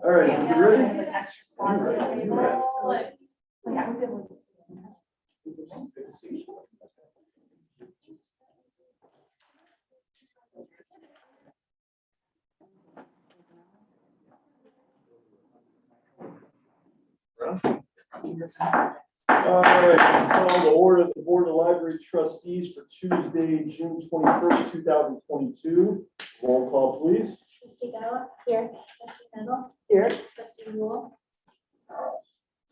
All right, you ready? All right, let's call the order of the Board of Library Trustees for Tuesday, June 21st, 2022. Roll call, please. Trustee Gowa, here. Trustee Kendall, here. Trustee Rule.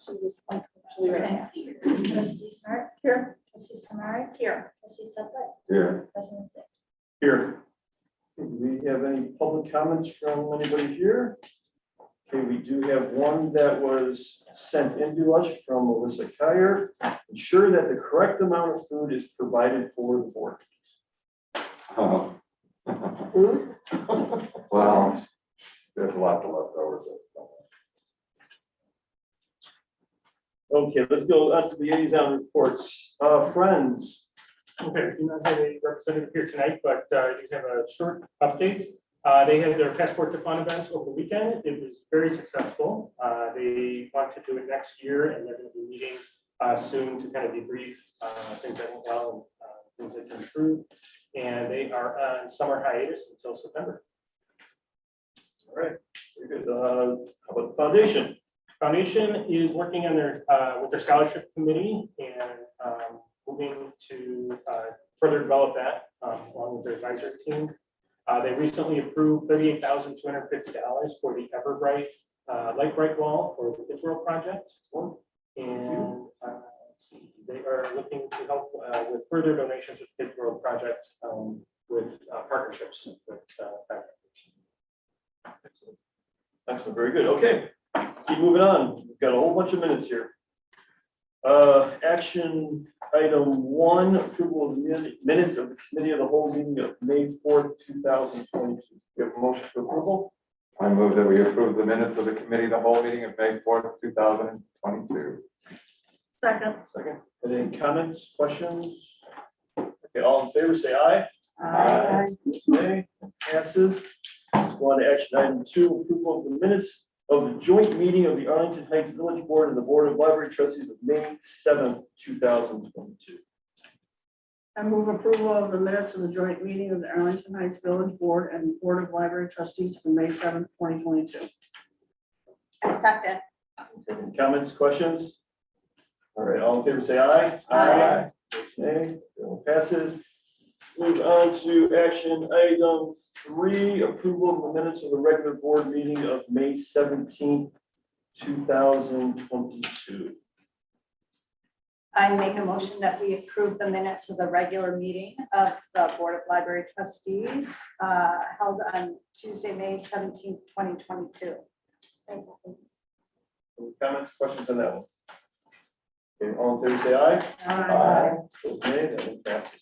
Trustee Smart, here. Trustee Samari, here. Trustee Suplet, Here. President Zick. Here. Do we have any public comments from anybody here? Okay, we do have one that was sent into us from Melissa Kyer. Ensure that the correct amount of food is provided for the board. Well, there's a lot of leftovers. Okay, let's go on to the liaison reports. Friends. Okay, we do not have a representative here tonight, but you have a short update. They had their Passport to Fun event over the weekend. It was very successful. They want to do it next year, and they're going to be meeting soon to kind of debrief things that went well and things that can improve. And they are on summer hiatus until September. All right, very good. How about the foundation? Foundation is working on their with their scholarship committee and moving to further develop that along with their advisory team. They recently approved $38,250 for the Everbright light bright wall for the Kids World project. And let's see, they are looking to help with further donations with Kids World project with partnerships with Excellent. Excellent, very good. Okay, keep moving on. We've got a whole bunch of minutes here. Action item 1, approval of the minutes of the committee of the whole meeting of May 4th, 2022. We have a motion for approval. I move that we approve the minutes of the committee, the whole meeting of May 4th, 2022. Second. Second. Any comments, questions? Okay, all in favor, say aye. Aye. Okay, passes. Let's go on to action item 2, approval of the minutes of the joint meeting of the Arlington Heights Village Board and the Board of Library Trustees of May 7th, 2022. I move approval of the minutes of the joint meeting of the Arlington Heights Village Board and Board of Library Trustees for May 7th, 2022. I second. Any comments, questions? All right, all in favor, say aye. Aye. Nay, bill passes. Move on to action item 3, approval of the minutes of the regular board meeting of May 17th, 2022. I make a motion that we approve the minutes of the regular meeting of the Board of Library Trustees held on Tuesday, May 17th, 2022. Any comments, questions on that one? Okay, all in favor, say aye. Aye. Opposed, nay, that one passes.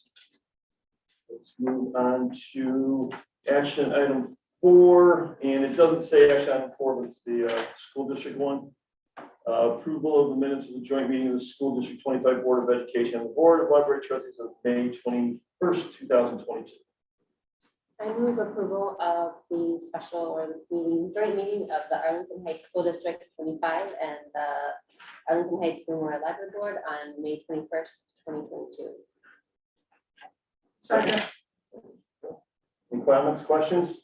Let's move on to action item 4, and it doesn't say action item 4, but it's the school district one. Approval of the minutes of the joint meeting of the School District 25 Board of Education and the Board of Library Trustees of May 21st, 2022. I move approval of the special or the meeting, joint meeting of the Arlington Heights School District 25 and the Arlington Heights Memorial Library Board on May 21st, 2022. Second. Any comments, questions?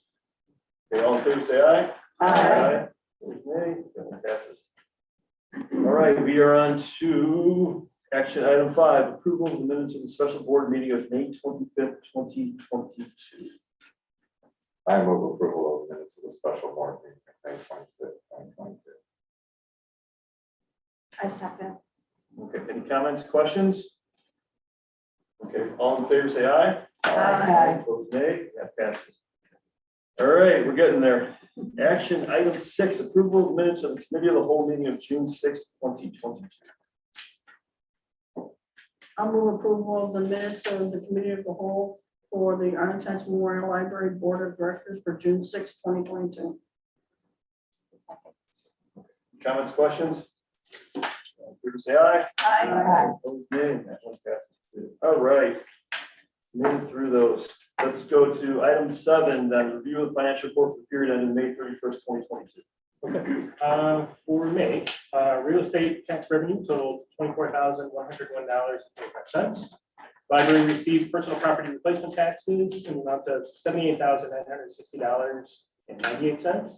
Okay, all in favor, say aye. Aye. Opposed, nay, that one passes. All right, we are on to action item 5, approval of the minutes of the special board meeting of May 25th, 2022. I move approval of the minutes of the special board meeting of May 25th, 2022. I second. Okay, any comments, questions? Okay, all in favor, say aye. Aye. Opposed, nay, that passes. All right, we're getting there. Action item 6, approval of minutes of the committee of the whole meeting of June 6th, 2022. I'll move approval of the minutes of the committee of the whole for the Arlington Heights Memorial Library Board of Directors for June 6th, 2022. Comments, questions? All in favor, say aye. Aye. Opposed, nay, that one passes. All right, move through those. Let's go to item 7, then review of the financial report for the period ending May 31st, 2022. Okay, for May, real estate tax revenue totaled $24,101.25. Library received personal property replacement taxes in the amount of $78,960.98.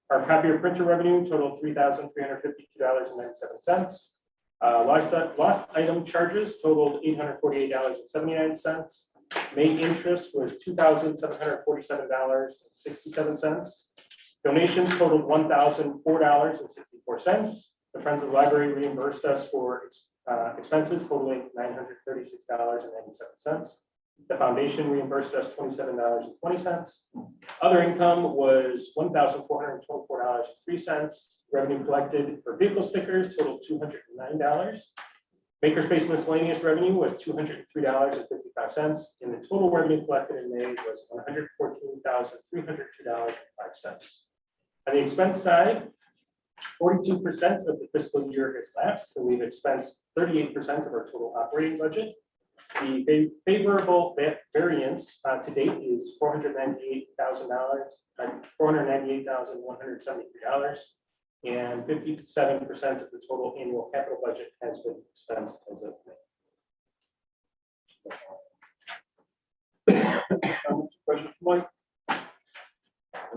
Our copier printer revenue totaled $3,352.97. Lost item charges totaled $848.79. May interest was $2,747.67. Donations totaled $1,004.64. The Friends of the Library reimbursed us for expenses totaling $936.97. The foundation reimbursed us $27.20. Other income was $1,424.03. Revenue collected for vehicle stickers totaled $209. Makerspace miscellaneous revenue was $203.55, and the total revenue collected in May was $114,302.05. On the expense side, 42% of the fiscal year has lapsed, and we've expensed 38% of our total operating budget. The favorable variance to date is $498,173, and 57% of the total annual capital budget has been expensed as of May. Questions, Mike? All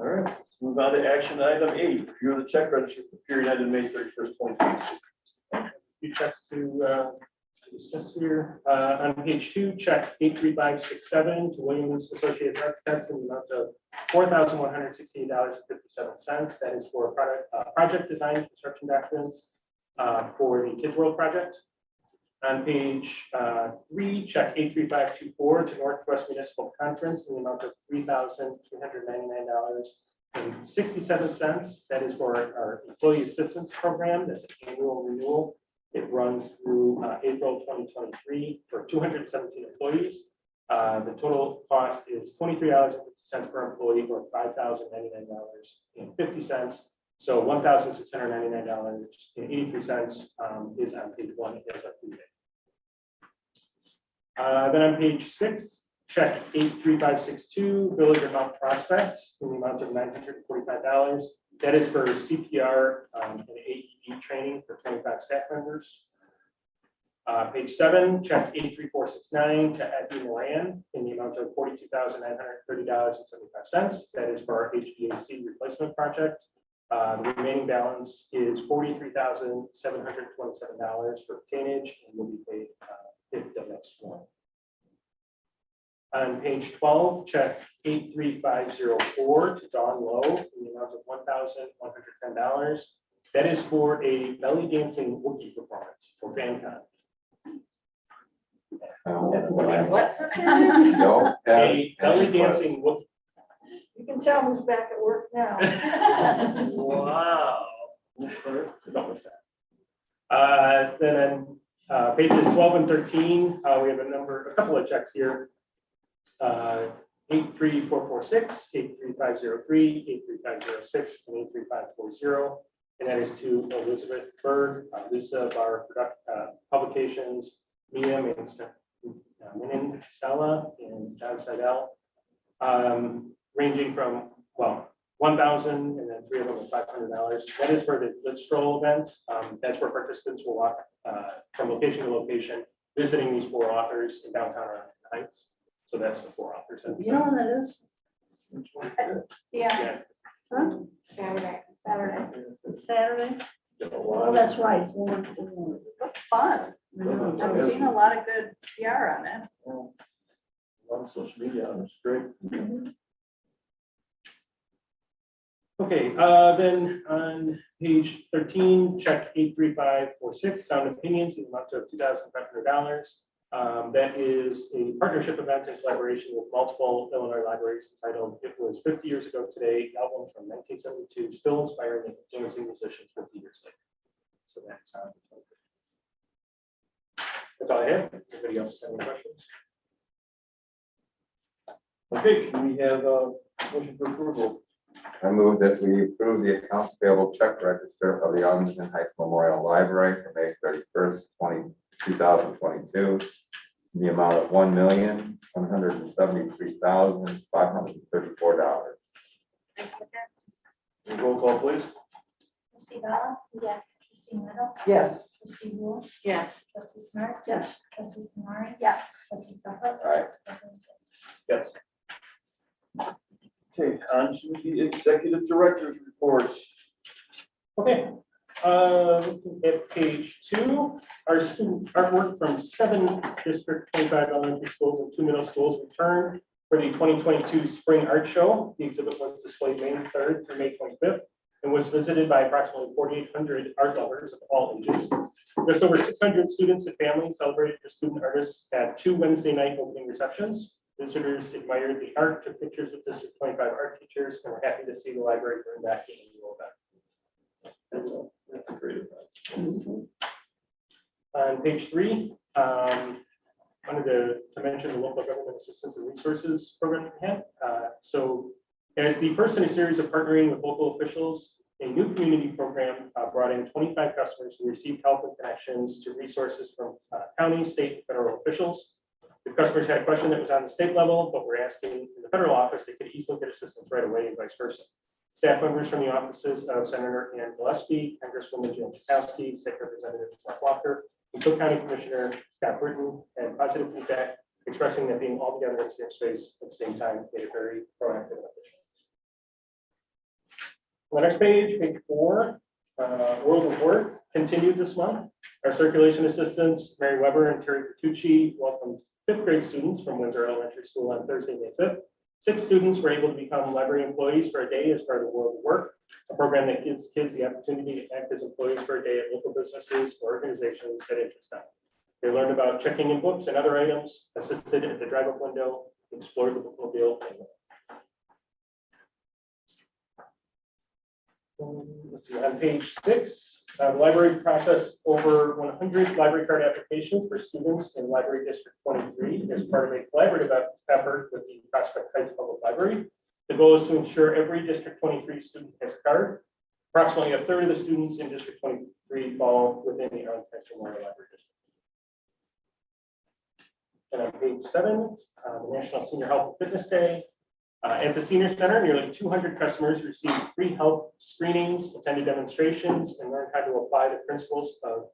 right, let's move on to action item 8, review of the check register for period ended May 31st, 2022. Few checks to discuss here. On page 2, check 83567 to Williams Associates Architects in the amount of $4,168.57. That is for project design construction documents for the Kids World project. On page 3, check 83524 to Northwest Municipal Conference in the amount of $3,399.67. That is for our employee assistance program. That's an annual renewal. It runs through April 2023 for 217 employees. The total cost is $23.50 per employee, or $5,099.50. So $1,699.83 is on page 1 as of today. Then on page 6, check 83562, Village of Mount Prospect in the amount of $945. That is for CPR and AED training for 25 staff members. Page 7, check 83469 to Abby Moran in the amount of $42,930.75. That is for our HVAC replacement project. The remaining balance is $43,727 for retainage and will be paid at the next one. On page 12, check 83504 to Dawn Lowe in the amount of $1,110. That is for a belly dancing Wookiee performance for FanCon. What? No. A belly dancing Wookiee. You can tell who's back at work now. Wow. Don't miss that. Then on pages 12 and 13, we have a couple of checks here. 83446, 83503, 83506, and 83540. And that is to Elizabeth Berg, Lisa of our publications, Mia Minin Stella, and John Seidel, ranging from, well, $1,000 and then 3 of them at $500. That is for the Lit Stroll event. That's where participants will walk from location to location, visiting these 4 authors in downtown Arlington Heights. So that's the 4 authors. You know when that is? Yeah, Huh? Saturday. It's Saturday? A Oh, lot that's right. Looks fun. I know. I've seen a lot of good PR on it. of social media, it's great. Okay, then on page 13, check 83546, Sound Opinions, in the amount of $2,500. That is a partnership event in collaboration with multiple Illinois libraries entitled "It Was 50 Years Ago Today," album from 1972, still inspiring and influencing musicians 50 years later. So that's that's all I have. Anybody else have any questions? Okay, can we have a motion for approval? I move that we approve the accounts payable check register of the Arlington Heights Memorial Library for May 31st, 2022, in the amount of $1,173,534. Roll call, please. Trustee Bala? Yes. Trustee Meadow? Yes. Trustee Wool? Yes. Trustee Smart? Yes. Trustee Samari? Yes. Trustee Sutcliffe? Aye. President Sim. Yes. Okay, on to the executive director's reports. Okay, looking at page 2, our student artwork from 7 District 25 elementary schools and 2 middle schools returned for the 2022 Spring Art Show. The exhibit was displayed May 3rd through May 25th and was visited by approximately 4,800 art lovers of all ages. Just over 600 students and families celebrated their student artists at 2 Wednesday night opening receptions. Visitors admired the art, took pictures with District 25 art teachers, and were happy to see the library bring back the annual event. That's a great event. On page 3, wanted to mention the local government assistance and resources program we had. So as the first in a series of partnering with local officials, a new community program brought in 25 customers who received help and connections to resources from county, state, and federal officials. If customers had a question that was on the state level, but were asking in the federal office, they could easily get assistance right away and vice versa. Staff members from the offices of Senator Ann Gillespie, Congresswoman Jill Chakowski, State Representative Mark Walker, and Cook County Commissioner Scott Britton, and positive feedback expressing that being all together in the same space at the same time made it very proactive and efficient. On the next page, page 4, World of Work continued this month. Our circulation assistants, Mary Weber and Terry Bertucci, welcomed 5th grade students from Windsor Elementary School on Thursday, May 5th. 6 students were able to become library employees for a day as part of the World of Work, a program that gives kids the opportunity to act as employees for a day at local businesses or organizations that interest them. They learned about checking in books and other items, assisted at the drive-up window, explored the bookmobile. Let's see, on page 6, the library processed over 100 library card applications for students in Library District 23 as part of a collaborative effort with the Prospect Heights Public Library. The goal is to ensure every District 23 student has a card. Approximately a third of the students in District 23 fall within the Arlington Heights Memorial Library District. And on page 7, the National Senior Health and Fitness Day. At the Senior Center, nearly 200 customers received free health screenings, attended demonstrations, and learned how to apply the principles of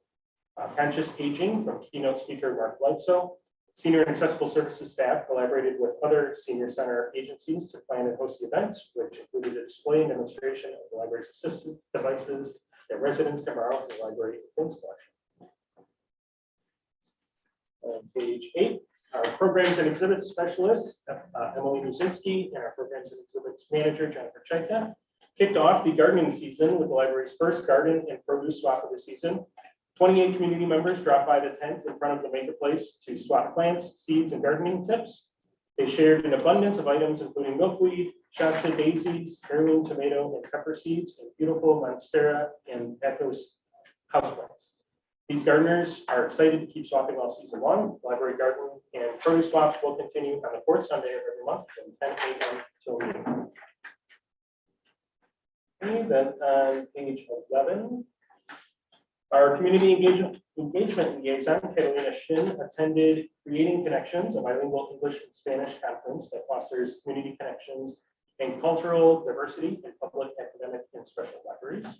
conscious aging from keynote speaker Mark Bledsoe. Senior and accessible services staff collaborated with other Senior Center agencies to plan and host the events, which included a display and demonstration of the library's assistive devices that residents can borrow from the library things collection. On page 8. Our programs and exhibits specialists, Emily Musinski, and our programs and exhibits manager, Jennifer Chaika, kicked off the gardening season with the library's first garden and produce swap of the season. 28 community members dropped by the tent in front of the Make a Place to swap plants, seeds, and gardening tips. They shared an abundance of items, including milkweed, Shasta daisies, heirloom tomato and pepper seeds, and beautiful monstera and Echoes houseplants. These gardeners are excited to keep swapping all season long. Library garden and produce swaps will continue on the 4th Sunday of every month from 10 a.m. till noon. Okay, then on page 11, our community engagement liaison, Catalina Shin, attended Creating Connections, a bilingual English and Spanish conference that fosters community connections and cultural diversity in public, academic, and special libraries.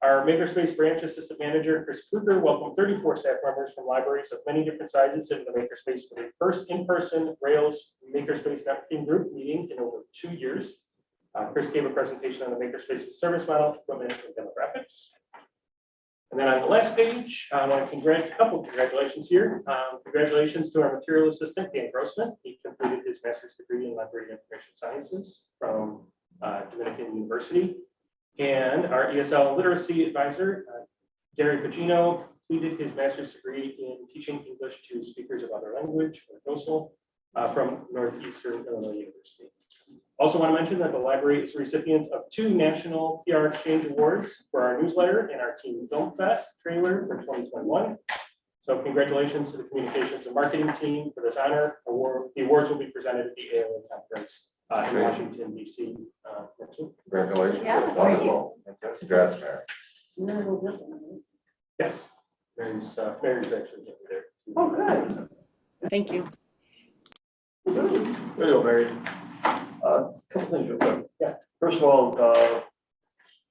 Our Makerspace branch assistant manager, Chris Kruger, welcomed 34 staff members from libraries of many different sizes into the Makerspace for the first in-person Rails Makerspace networking group meeting in over 2 years. Chris gave a presentation on the Makerspace's service model, equipment, and demographics. And then on the last page, I want to congratulate a couple of congratulations here. Congratulations to our material assistant, Dan Grossman. He completed his master's degree in library and information sciences from Dominican University. And our ESL literacy advisor, Gary Pagino, completed his master's degree in teaching English to speakers of other language, or TOEFL, from Northeastern Illinois University. Also want to mention that the library is a recipient of 2 National PR Exchange Awards for our newsletter and our Team Film Fest trailer for 2021. So congratulations to the communications and marketing team for this honor. The awards will be presented at the ALA conference in Washington, D.C. Next week. Congratulations. Yeah, That's thank you. wonderful. Congrats, Mary. Yes, Mary's actually there. Oh, good. Thank you. There you go, Mary. Couple things real quick. Yeah. First of all,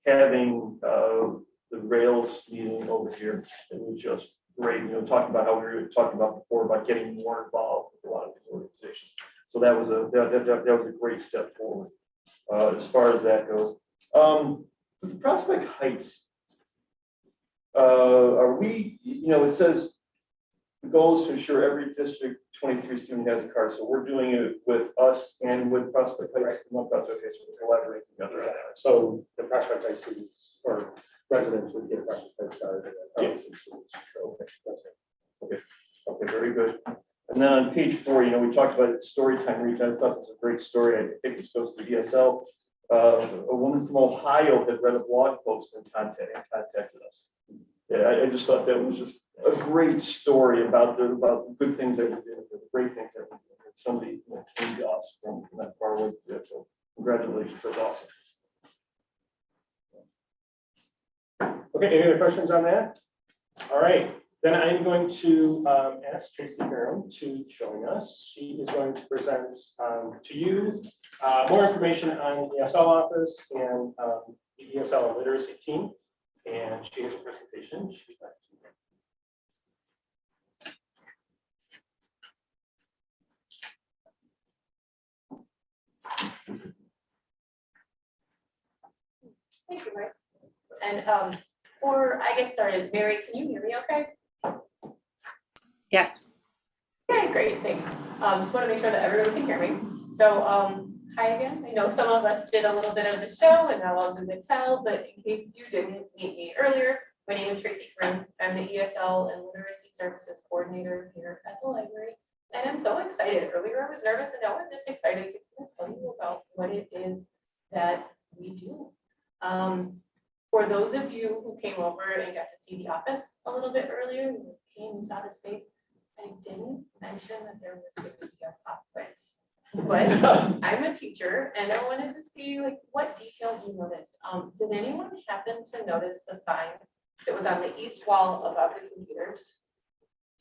having the rails meeting over here. It was just great, talking about how we were talking about before about getting more involved with a lot of these organizations. So that was a great step forward as far as that goes. With the Prospect Heights, are we, it says the goal is to ensure every District 23 student has a card. So we're doing it with us and with Prospect Heights. Not Prospect Heights, we're collaborating together. Exactly. So the Prospect High students or residents would get Prospect High card. Yeah. Okay, very good. And then on page 4, we talked about story time reach. I thought this was a great story. I think this goes to ESL. A woman from Ohio had read a blog post and contacted us. Yeah, I just thought that was just a great story about the good things that we did, the great things that we did. Somebody came to us from that far away. So congratulations, that's awesome. Okay, any other questions on that? All right, then I'm going to ask Tracy Barron to join us. She is going to present to you more information on the ESL office and the ESL literacy team. And she has a presentation. She'd like to make. Thank you, Mike. And before I get started, Mary, can you hear me okay? Yes. Okay, great, thanks. Just want to make sure that everyone can hear me. So hi again. I know some of us did a little bit of the show and now I'll do the tell, but in case you didn't meet me earlier, my name is Tracy Krim. I'm the ESL and Literacy Services Coordinator here at the library. And I'm so excited. Earlier I was nervous and now I'm just excited to tell you about what it is that we do. For those of you who came over and got to see the office a little bit earlier, you came and saw the space, I didn't mention that there was going to be a pop quiz. But I'm a teacher and I wanted to see what details you noticed. Did anyone happen to notice the sign that was on the east wall above the computers?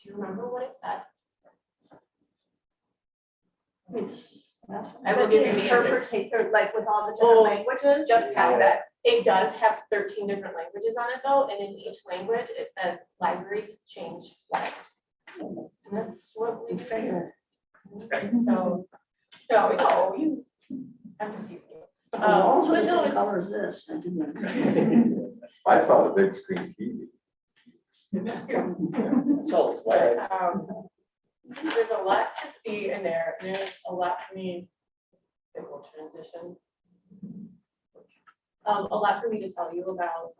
Do you remember what it said? I will give you the answer. Interpreter, like with all the different languages. Just past that. It does have 13 different languages on it though, and in each language it says libraries change lives. And that's what we figured. So no, I'm just teasing you. The walls are But the no, same it's- color as this. I didn't. I saw the big screen TV. It's all flag. There's a lot to see in there. There's a lot for me. It will transition. A lot for me to tell you about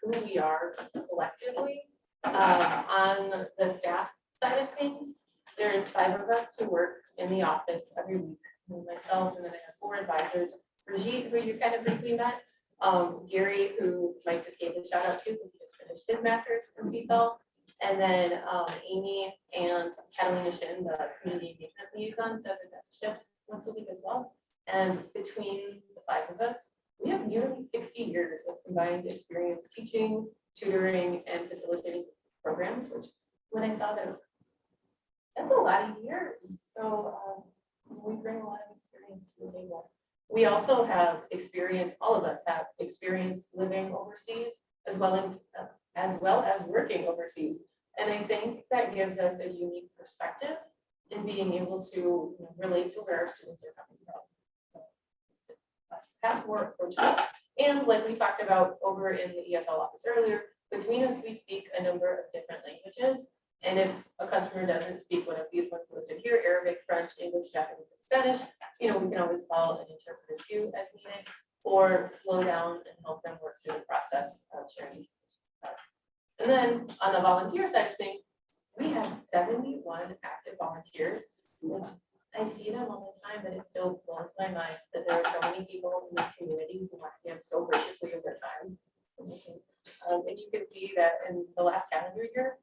who we are collectively on the staff side of things. There's 5 of us who work in the office every week. Myself, and then I have 4 advisors. Brigitte, who you kind of briefly met. Gary, who Mike just gave a shout out to because he just finished his master's from CSL. And then Amy and Catalina Shin, the community engagement liaison, does a desk shift once a week as well. And between the 5 of us, we have nearly 60 years of combined experience teaching, tutoring, and facilitating programs, which when I saw that, that's a lot of years. So we bring a lot of experience to the table. We also have experience, all of us have experience living overseas as well as working overseas. And I think that gives us a unique perspective in being able to relate to where our students are coming from. That's perhaps more fortunate. And like we talked about over in the ESL office earlier, between us, we speak a number of different languages. And if a customer doesn't speak one of these ones listed here, Arabic, French, English, Japanese, and Spanish, we can always call an interpreter too as needed, or slow down and help them work through the process of sharing information with us. And then on the volunteer side of things, we have 71 active volunteers, which I see them all the time, but it still blows my mind that there are so many people in this community who want to give so graciously of their time. And you can see that in the last calendar year,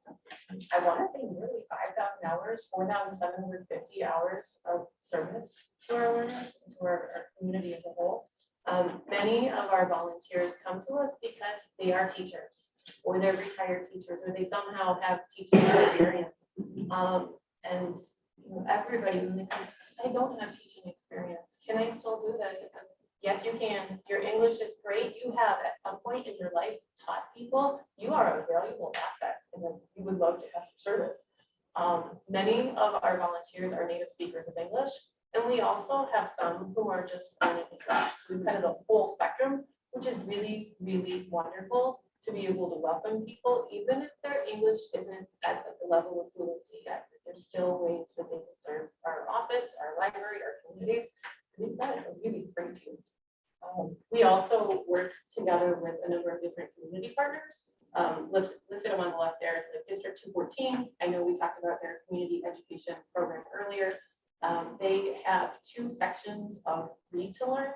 I want to say nearly 5,000 hours, 4,750 hours of service to our learners, and to our community as a whole. Many of our volunteers come to us because they are teachers, or they're retired teachers, or they somehow have teaching experience. And everybody, when they come, I don't have teaching experience. Can I still do this? Yes, you can. Your English is great. You have at some point in your life taught people. You are a valuable asset and we would love to have your service. Many of our volunteers are native speakers of English, and we also have some who are just learning English. So we've kind of the whole spectrum, which is really, really wonderful to be able to welcome people, even if their English isn't at the level of fluency yet. There's still ways that they can serve our office, our library, our community. So we've got a really great team. We also work together with a number of different community partners. Listed them on the left there is like District 214. I know we talked about their community education program earlier. They have 2 sections of read to learn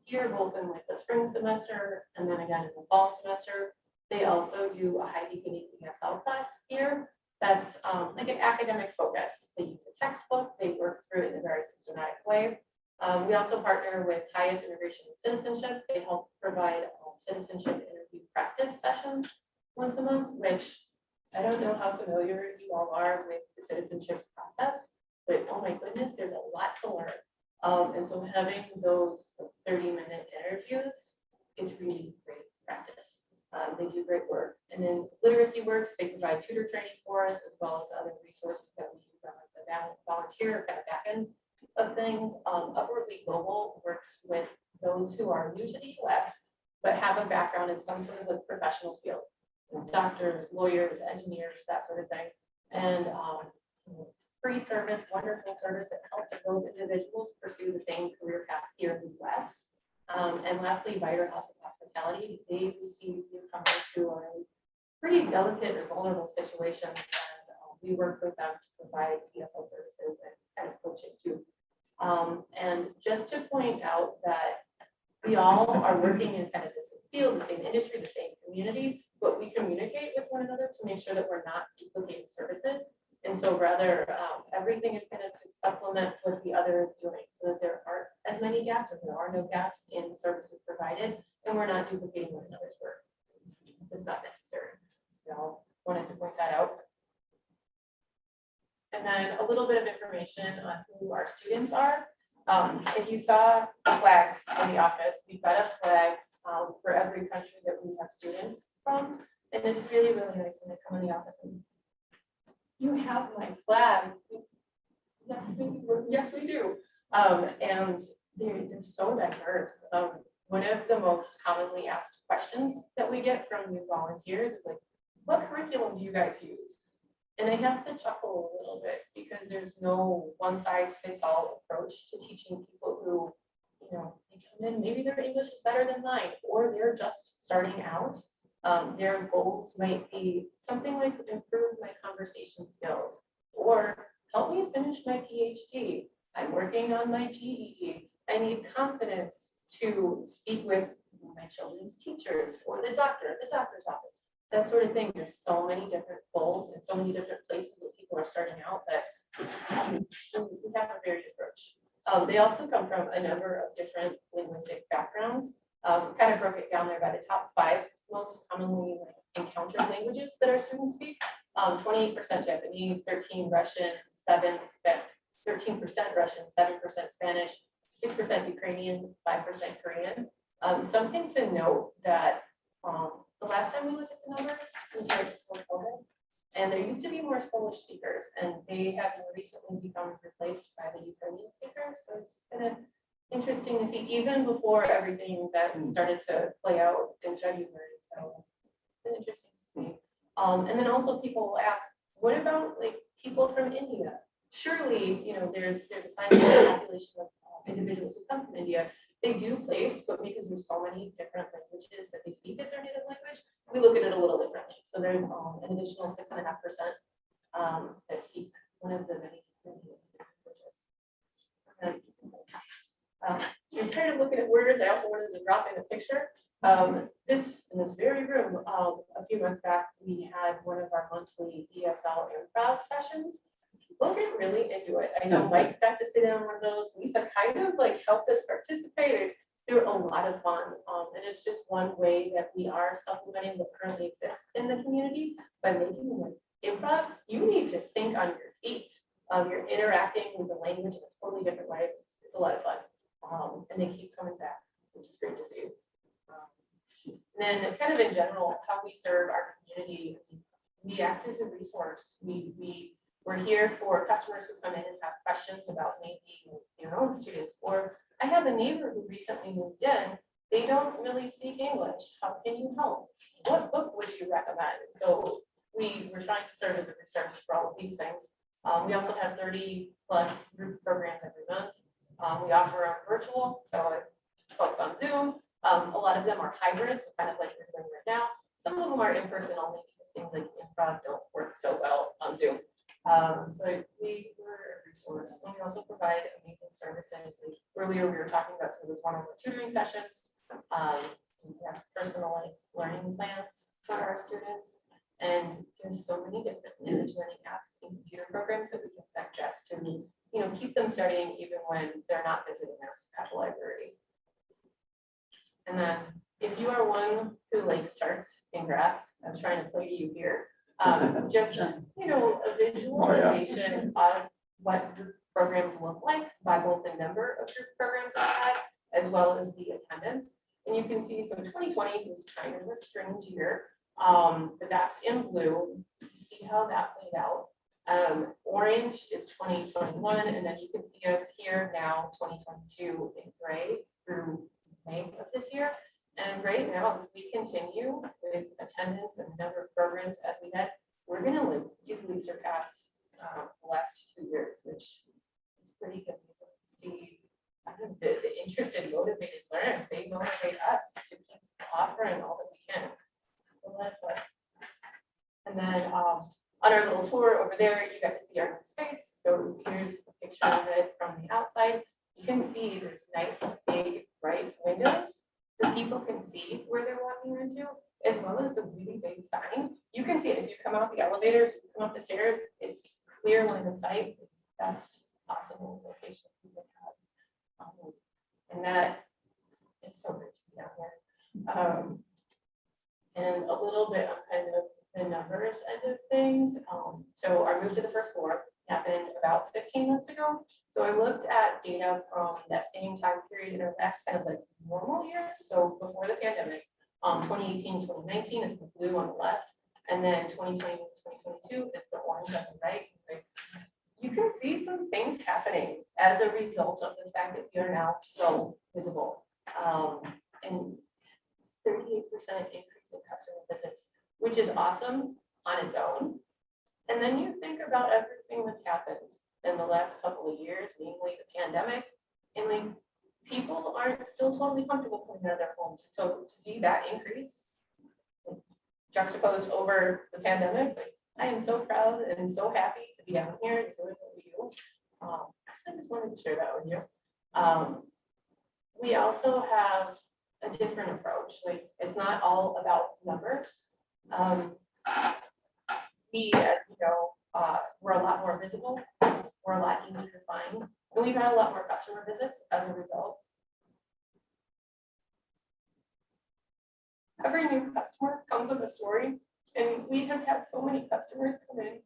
here, both in like the spring semester and then again in the fall semester. They also do a high beginning ESL class here. That's like an academic focus. They use a textbook. They work through it in a very systematic way. We also partner with Highest Immigration and Citizenship. They help provide citizenship interview practice sessions once a month, which I don't know how familiar you all are with the citizenship process, but oh my goodness, there's a lot to learn. And so having those 30-minute interviews, it's really great practice. They do great work. And then Literacy Works, they provide tutor training for us, as well as other resources that we use on the volunteer kind of back end of things. Upwardly Global works with those who are new to the US, but have a background in some sort of a professional field. Doctors, lawyers, engineers, that sort of thing. And free service, wonderful service that helps those individuals pursue the same career path here in the US. And lastly, Viter House of Hospitality, they receive newcomers who are in pretty delicate or vulnerable situations, and we work with them to provide ESL services and kind of coaching too. And just to point out that we all are working in kind of the same field, the same industry, the same community, but we communicate with one another to make sure that we're not duplicating services. And so rather, everything is kind of to supplement what the other is doing so that there aren't as many gaps, or there are no gaps in services provided, and we're not duplicating one another's work. It's not necessary. So wanted to point that out. And then a little bit of information on who our students are. If you saw the flags in the office, we've got a flag for every country that we have students from. And it's really, really nice when they come in the office and you have my flag. Yes, we do. And they're so diverse. One of the most commonly asked questions that we get from new volunteers is like, what curriculum do you guys use? And I have to chuckle a little bit because there's no one size fits all approach to teaching people who, you know, they come in, maybe their English is better than mine, or they're just starting out. Their goals might be something like improve my conversation skills, or help me finish my PhD. I'm working on my GED. I need confidence to speak with my children's teachers or the doctor at the doctor's office. That sort of thing. There's so many different goals and so many different places that people are starting out that we have a varied approach. They also come from a number of different linguistic backgrounds. Kind of broke it down there by the top 5 most commonly encountered languages that our students speak. 28% Japanese, 13% Russian, 13% Russian, 7% Spanish, 6% Ukrainian, 5% Korean. Something to note that the last time we looked at the numbers was right before COVID, and there used to be more Polish speakers, and they have recently become replaced by the Ukrainian speakers. So it's just kind of interesting to see, even before everything that started to play out in January. So it's been interesting to see. And then also people will ask, what about like people from India? Surely, you know, there's a sizable population of individuals who come from India. They do place, but because there's so many different languages that they speak as their native language, we look at it a little differently. So there's an additional 6.5% that speak one of the many languages. I'm tired of looking at words. I also wanted to drop in a picture. In this very room, a few months back, we had one of our monthly ESL improv sessions. People get really into it. I know Mike got to sit in on one of those. Lisa kind of like helped us participate. They were a lot of fun. And it's just one way that we are supplementing what currently exists in the community by making like improv. You need to think on your feet. You're interacting with the language in a totally different way. It's a lot of fun. And they keep coming back. which is great to see. And then kind of in general, how we serve our community, we act as a resource. We're here for customers who come in and have questions about maybe their own students, or I have a neighbor who recently moved in. They don't really speak English. How can you help? What book would you recommend? So we're trying to serve as a resource for all of these things. We also have 30+ group programs every month. We offer them virtual, so folks on Zoom. A lot of them are hybrid, so kind of like we're doing right now. Some of them are in person only because things like improv don't work so well on Zoom. So we're a resource. And we also provide amazing services. Like earlier, we were talking about some of those one-on-one tutoring sessions. We have personalized learning plans for our students. And there's so many different language learning apps and computer programs that we can suggest to, keep them studying even when they're not visiting us at the library. And then if you are one who likes charts and graphs, I was trying to play to you here, just, a visualization of what group programs look like by both the number of group programs we had, as well as the attendance. And you can see, so 2020 was kind of a strange year, but that's in blue. You see how that played out. Orange is 2021, and then you can see us here now, 2022 in gray through May of this year. And right now, if we continue with attendance and number of programs as we had, we're going to easily surpass the last 2 years, which is pretty good to see. The interested, motivated learners, they motivate us to keep offering all that we can. So that's what. And then on our little tour over there, you got to see our new space. So here's a picture of it from the outside. You can see there's nice, big, bright windows, so people can see where they're walking into, as well as the really big sign. You can see it if you come out the elevators, you come up the stairs, it's clear line of sight, best possible location we could have. And that is so great to be out there. And a little bit on kind of the numbers end of things. So our move to the first floor happened about 15 months ago. So I looked at data from that same time period in our last kind of like normal years. So before the pandemic, 2018, 2019 is the blue on the left, and then 2020, 2022 is the orange on the right. You can see some things happening as a result of the fact that we are now so visible. And 38% increase in customer visits, which is awesome on its own. And then you think about everything that's happened in the last couple of years, namely the pandemic, and like people aren't still totally comfortable coming out of their homes. So to see that increase juxtaposed over the pandemic, like, I am so proud and so happy to be out here and doing what we do. I just wanted to share that with you. We also have a different approach. Like, it's not all about numbers. We, as you know, we're a lot more visible. We're a lot easier to find. And we've had a lot more customer visits as a result. Every new customer comes with a story. And we have had so many customers come in,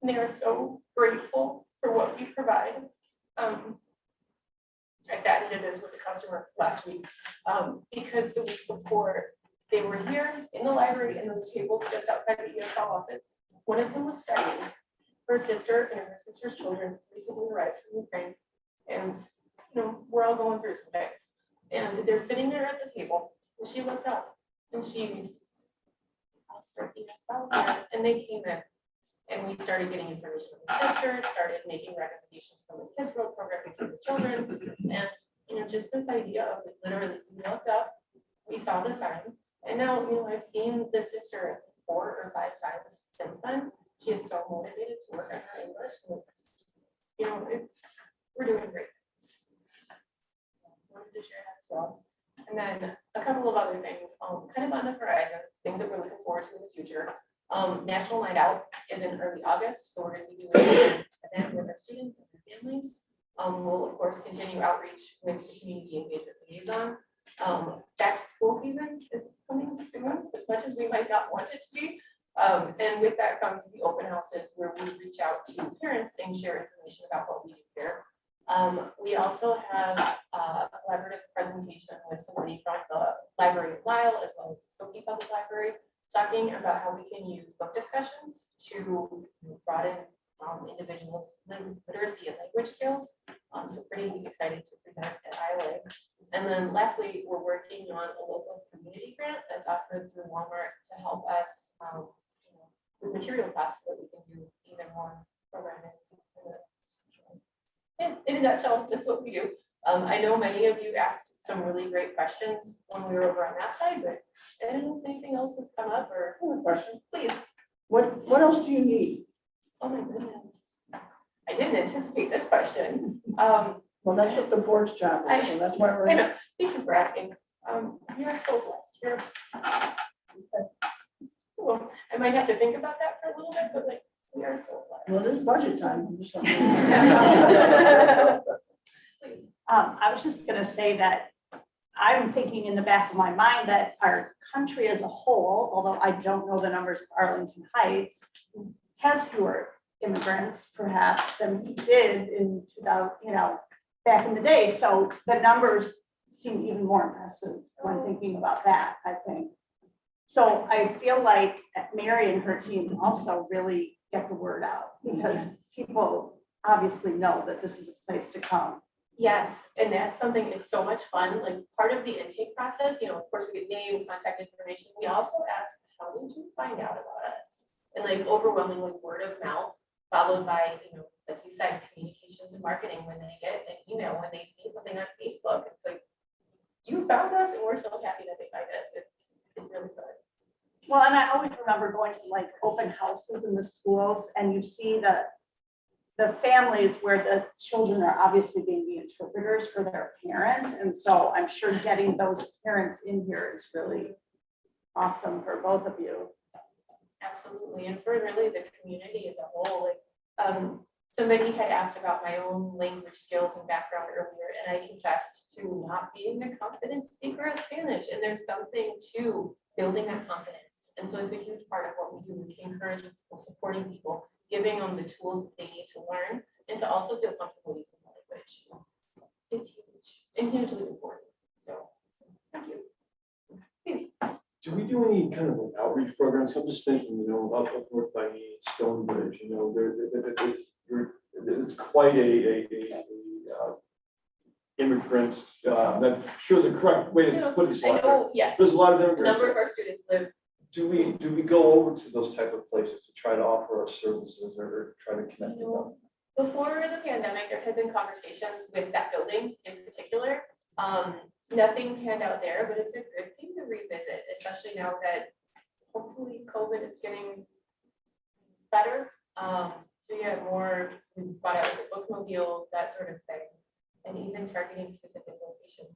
and they are so grateful for what we provide. I sat and did this with a customer last week because the week before they were here in the library in those tables just outside the ESL office. One of them was studying. Her sister and her sister's children recently arrived from Ukraine, and we're all going through some things. And they're sitting there at the table, and she looked up, and she. And they came in and we started getting information from the sisters, started making recommendations from the kids' world program for the children. And just this idea of like, literally we looked up, we saw the sign, and now I've seen the sister 4 or 5 times since then. She is so motivated to work on her English. And, we're doing great things. Wanted to share that as well. And then a couple of other things, kind of on the horizon, things that we're looking forward to in the future. National Night Out is in early August, so we're going to be doing an event with our students and their families. We'll of course continue outreach with the community engagement liaison. Back to school season is coming soon, as much as we might not want it to be. And with that comes the open houses where we reach out to parents and share information about what we do here. We also have a collaborative presentation with somebody from the Library of Lyle, as well as the Skokie Public Library, talking about how we can use book discussions to broaden individuals' literacy and language skills. So pretty excited to present at ILA. And then lastly, we're working on a local community grant that's offered through Walmart to help us with material costs so that we can do even more programming. Yeah, in a nutshell, that's what we do. I know many of you asked some really great questions when we were over on that side, but I don't know if anything else has come up or I have a question. please. What else do you need? Oh my goodness. I didn't anticipate this question. Well, that's what the board's job is, so that's why we're. I know, thank you for asking. You are so blessed here. So I might have to think about that for a little bit, but like, we are so blessed. Well, it is budget time. Please. I was just gonna say that I'm thinking in the back of my mind that our country as a whole, although I don't know the numbers of Arlington Heights, has fewer immigrants perhaps than we did in 2000, back in the day. So the numbers seem even more impressive when thinking about that, I think. So I feel like Mary and her team also really get the word out because people obviously know that this is a place to come. Yes, and that's something, it's so much fun. Like part of the intake process, of course we get name, contact information. We also ask, how did you find out about us? And like overwhelmingly word of mouth, followed by, like you said, communications and marketing. When they get an email, when they see something on Facebook, it's like, you found us and we're so happy that they find us. It's really good. Well, and I always remember going to like open houses in the schools and you see the families where the children are obviously being the interpreters for their parents. And so I'm sure getting those parents in here is really awesome for both of you. Absolutely, and for really the community as a whole. Like, somebody had asked about my own language skills and background earlier, and I confessed to not being a confident speaker of Spanish. And there's something to building that confidence. And so it's a huge part of what we do. We encourage people, supporting people, giving them the tools that they need to learn, and to also feel comfortable using the language. It's huge and hugely important. So, thank you. Please. Do we do any kind of outreach programs? I'm just thinking, up north by me, Stonebridge, it's quite a immigrants, I'm sure the correct way to put this. I know, yes. There's a lot of A immigrants. number of our students live. Do we go over to those type of places to try to offer our services or try to connect with them? Before the pandemic, there had been conversations with that building in particular. Nothing panned out there, but it's a good thing to revisit, especially now that hopefully COVID is getting better. So yeah, more, we bought out the bookmobile, that sort of thing, and even targeting specific locations.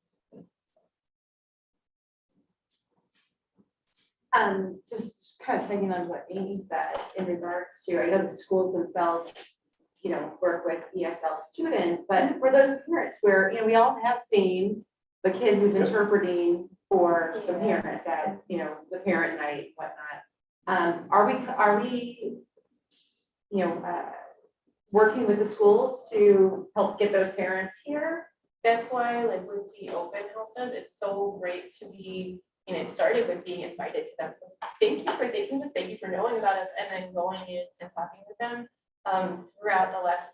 Just kind of taking on what Amy said in regards to, I know the schools themselves, work with ESL students, but for those parents where, we all have seen the kid who's interpreting for the parents at, the parent night, whatnot. Are we, working with the schools to help get those parents here? That's why, like with the open houses, it's so great to be, it started with being invited to them. So thank you for thinking this, thank you for knowing about us, and then going in and talking with them. Throughout the last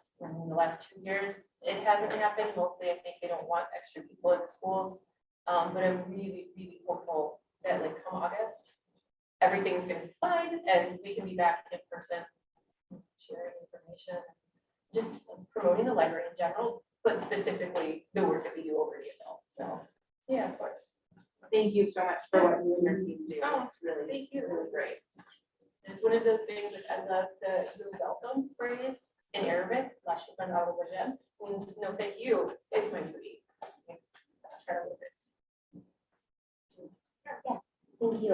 2 years, it hasn't happened. Mostly, I think they don't want extra people in the schools. But I'm really, really hopeful that like come August, everything's gonna be fine and we can be back in person, sharing information, just promoting the library in general, but specifically the work that we do over ESL. So yeah, of course. Thank you so much for what you and your team do. Oh, It's really, thank you. really great. And it's one of those things that I love the welcome phrase in Arabic, "La shukran ala wajh," means no thank you, it's my duty. Try to live it. Thank you.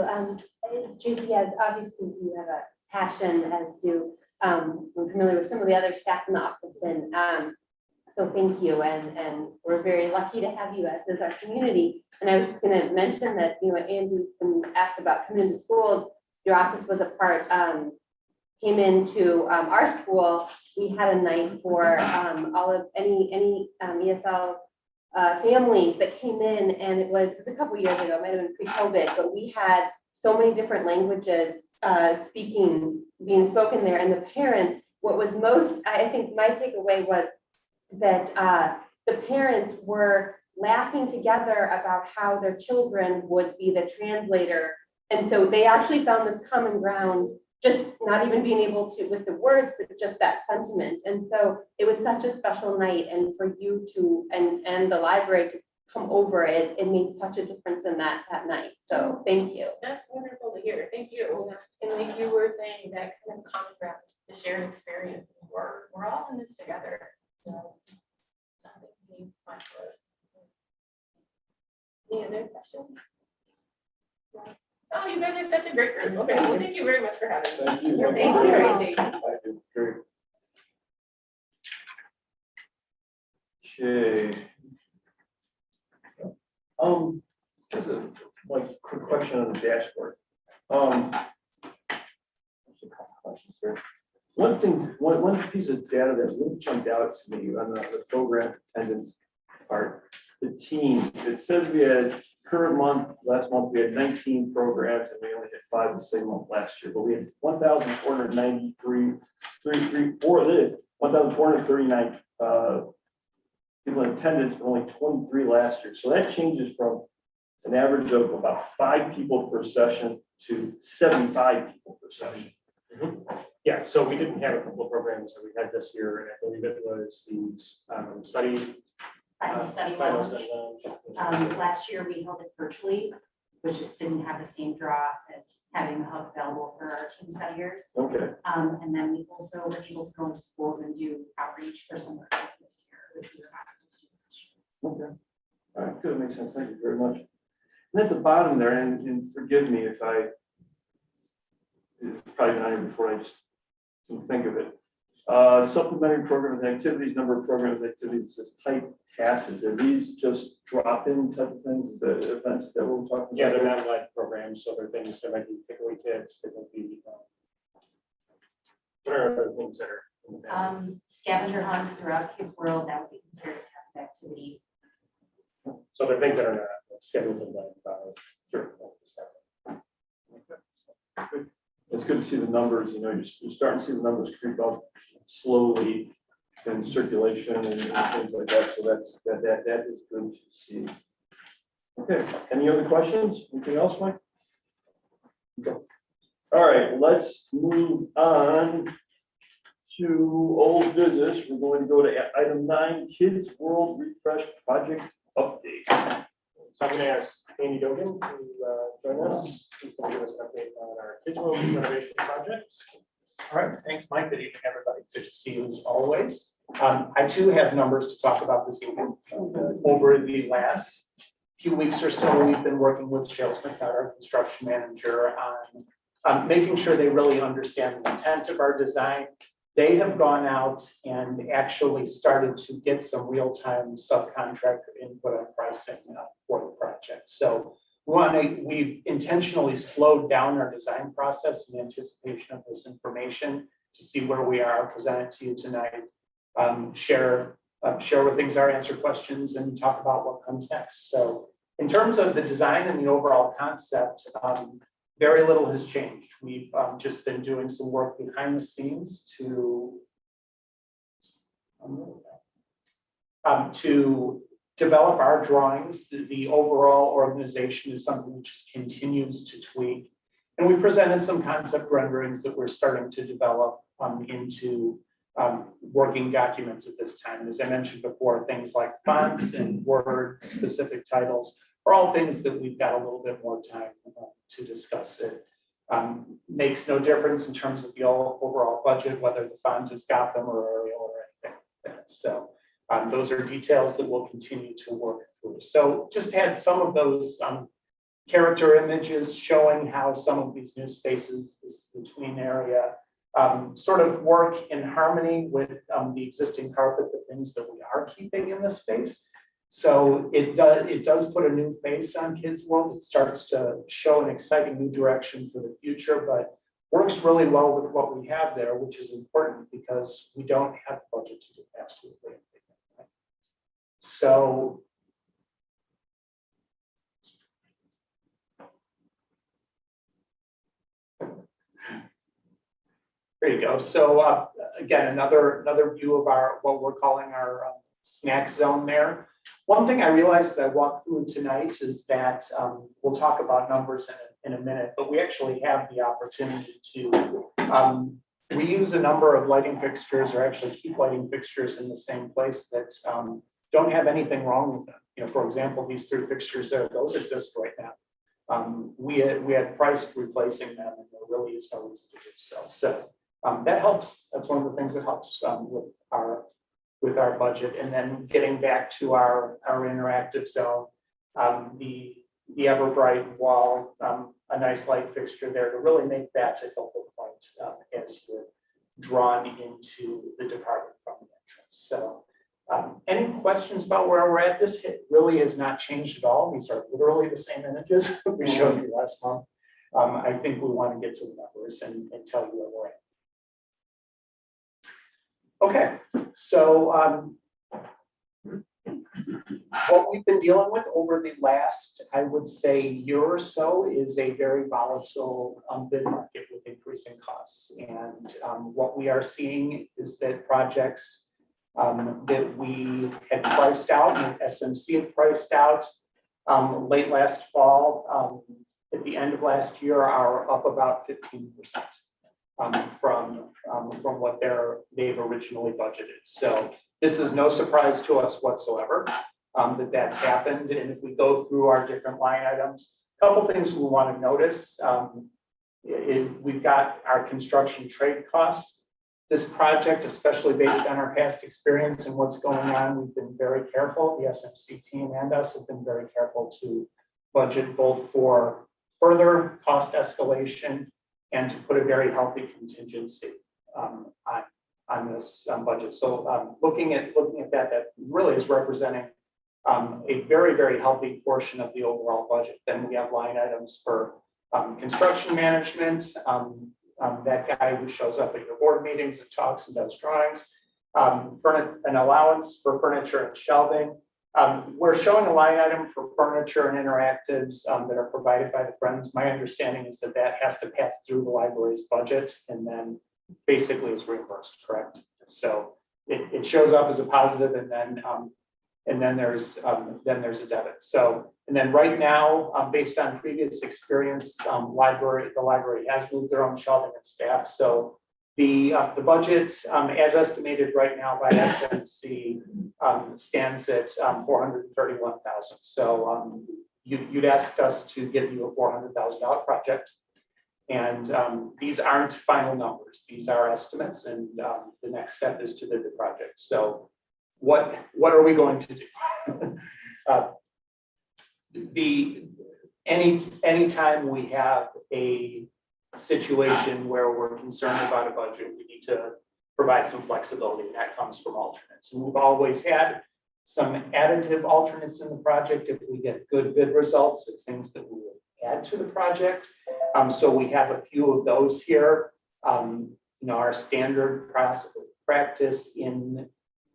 Tracy, as obviously you have a passion, as do, I'm familiar with some of the other staff in the office, and so thank you, and we're very lucky to have you, as is our community. And I was just going to mention that, Andy, when asked about coming into schools, your office was a part, came into our school, we had a night for all of any ESL families that came in, and it was a couple years ago, it might have been pre-COVID, but we had so many different languages being spoken there, and the parents, what was most, I think my takeaway was that the parents were laughing together about how their children would be the translator. And so they actually found this common ground, just not even being able to with the words, but just that sentiment. And so it was such a special night, and for you to and the library to come over, it made such a difference in that night. So thank you. That's wonderful to hear. Thank you. And like you were saying, that kind of common ground, the shared experience, we're all in this together. So, something to be fun for. Any other questions? Oh, you guys are such a great group. Okay, well, thank you very much for having me. Thank you. Thanks, Tracy. Thank you. Great. Okay. There's a quick question on the dashboard. There's a couple questions here. One piece of data that really jumped out to me on the program attendance part, the teams. It says we had last month we had 19 programs, and we only had 5 the same month last year, but we had 1,439 people in attendance, but only 23 last year. So that changes from an average of about 5 people per session to 75 people per session. Yeah, so we didn't have a couple of programs that we had this year, and I believe it was the study. Study finals launch. and launch. Last year we held it virtually, which just didn't have the same draw as having the hub available for our teen studiers. Okay. And then we also were able to go into schools and do outreach for some of this year, which we were not able to do last year. Okay. All right, good, makes sense. Thank you very much. And at the bottom there, and forgive me if it's probably been on here before, I just didn't think of it. Supplementary programs and activities, number of programs and activities, says type passage. Are these just drop-in type of things? Is that events? Is that what we're talking about? Yeah, they're not live programs, so they're things that might be takeaway kits, they might be. What are other things that are in the passage? Scavenger hunts throughout Kids World, that would be considered a test activity. So they're things that are not scheduled in like, sure. It's good to see the numbers, you're starting to see the numbers creep up slowly in circulation and things like that. So that is good to see. Okay, any other questions? Anything else, Mike? Okay. All right, let's move on to old business. We're going to go to item 9, Kids World Refresh Project Update. So I'm going to ask Amy Dogan to join us. She's going to give us an update on our Kids World renovation project. All right, thanks, Mike. Good evening, everybody. Good to see you as always. I too have numbers to talk about this evening. Over the last few weeks or so, we've been working with Cheryl McNutt, our construction manager, on making sure they really understand the intent of our design. They have gone out and actually started to get some real-time subcontractor input on pricing for the project. So we've intentionally slowed down our design process in anticipation of this information to see where we are, present it to you tonight, share what things are, answer questions, and talk about what comes next. So in terms of the design and the overall concept, very little has changed. We've just been doing some work behind the scenes to develop our drawings. The overall organization is something that just continues to tweak. And we presented some concept renderings that we're starting to develop into working documents at this time. As I mentioned before, things like fonts and word specific titles are all things that we've got a little bit more time to discuss. It makes no difference in terms of the overall budget, whether the font is Gotham or Arial or anything like that. So those are details that we'll continue to work through. So just had some of those character images showing how some of these new spaces, this between area, sort of work in harmony with the existing carpet, the things that we are keeping in this space. So it does put a new face on Kids World. It starts to show an exciting new direction for the future, but works really well with what we have there, which is important because we don't have the budget to do absolutely everything. So there you go. So again, another view of our what we're calling our snack zone there. One thing I realized that I walked through tonight is that we'll talk about numbers in a minute, but we actually have the opportunity to reuse a number of lighting fixtures, or actually keep lighting fixtures in the same place that don't have anything wrong with them. You know, for example, these 3 fixtures there, those exist right now. We had priced replacing them, and there really is no reason to do so. So that helps. That's one of the things that helps with our budget. And then getting back to our interactive zone, the ever bright wall, a nice light fixture there to really make that a focal point as you're drawn into the department from the entrance. So any questions about where we're at? This really has not changed at all. These are literally the same images that we showed you last month. I think we want to get to the numbers and tell you where we're at. Okay, so what we've been dealing with over the last, I would say, year or so is a very volatile bid market with increasing costs. And what we are seeing is that projects that we had priced out and SMC had priced out late last fall, at the end of last year, are up about 15%. From what they've originally budgeted. So this is no surprise to us whatsoever that that's happened. And if we go through our different line items, a couple things we want to notice is we've got our construction trade costs. This project, especially based on our past experience and what's going on, we've been very careful. The SMC team and us have been very careful to budget both for further cost escalation and to put a very healthy contingency on this budget. So looking at that really is representing a very, very healthy portion of the overall budget. Then we have line items for construction management, that guy who shows up at your board meetings and talks and does drawings, an allowance for furniture and shelving. We're showing a line item for furniture and interactives that are provided by the Friends. My understanding is that that has to pass through the library's budget and then basically is reimbursed, correct? So it shows up as a positive, and then there's a debit. So, and then right now, based on previous experience, the library has moved their own shelving and staff. So the budget, as estimated right now by SMC, stands at $431,000. So you'd asked us to give you a $400,000 project, and these aren't final numbers; these are estimates. And the next step is to bid the project. So what are we going to do? Anytime we have a situation where we're concerned about a budget, we need to provide some flexibility, and that comes from alternates. And we've always had some additive alternates in the project if we get good bid results of things that we would add to the project. So we have a few of those here. Our standard practice in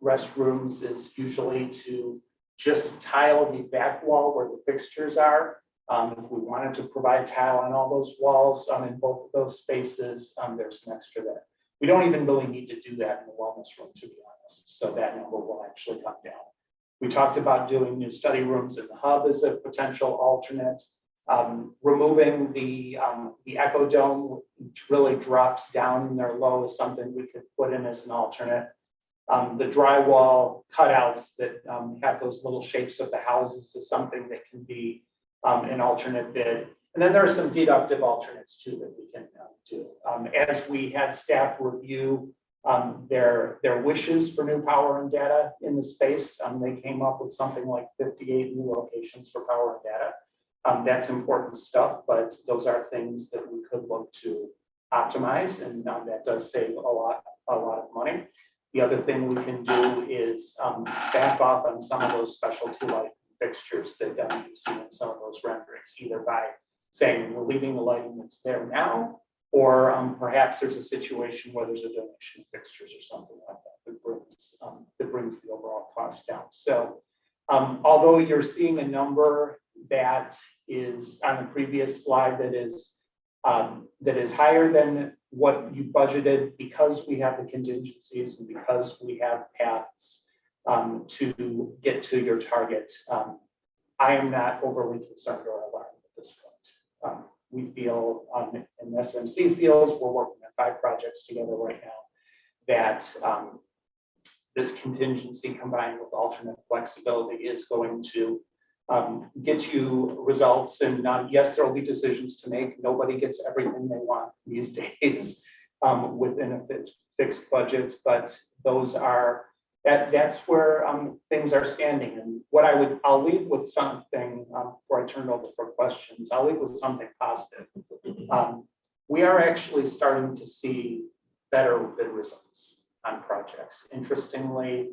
restrooms is usually to just tile the back wall where the fixtures are. If we wanted to provide tile on all those walls in both of those spaces, there's an extra there. We don't even really need to do that in the wellness room, to be honest. So that number will actually come down. We talked about doing new study rooms in the hub as a potential alternate. Removing the Echo Dome, which really drops down in their low, is something we could put in as an alternate. The drywall cutouts that have those little shapes of the houses is something that can be an alternate bid. And then there are some deductive alternates too that we can do. As we had staff review their wishes for new power and data in the space, they came up with something like 58 new locations for power and data. That's important stuff, but those are things that we could look to optimize, and that does save a lot of money. The other thing we can do is back off on some of those specialty light fixtures that you've seen in some of those renderings, either by saying we're leaving the lighting that's there now, Or perhaps there's a situation where there's a donation of fixtures or something like that that brings the overall cost down. So although you're seeing a number that is on the previous slide that is higher than what you budgeted, because we have the contingencies and because we have paths to get to your target, I am not overly concerned or alarmed at this point. We feel, and SMC feels, we're working on 5 projects together right now, that this contingency combined with alternate flexibility is going to get you results. And yes, there will be decisions to make. Nobody gets everything they want these days within a fixed budget, but that's where things are standing. And I'll leave with something before I turn it over for questions. I'll leave with something positive. We are actually starting to see better bid results on projects. Interestingly,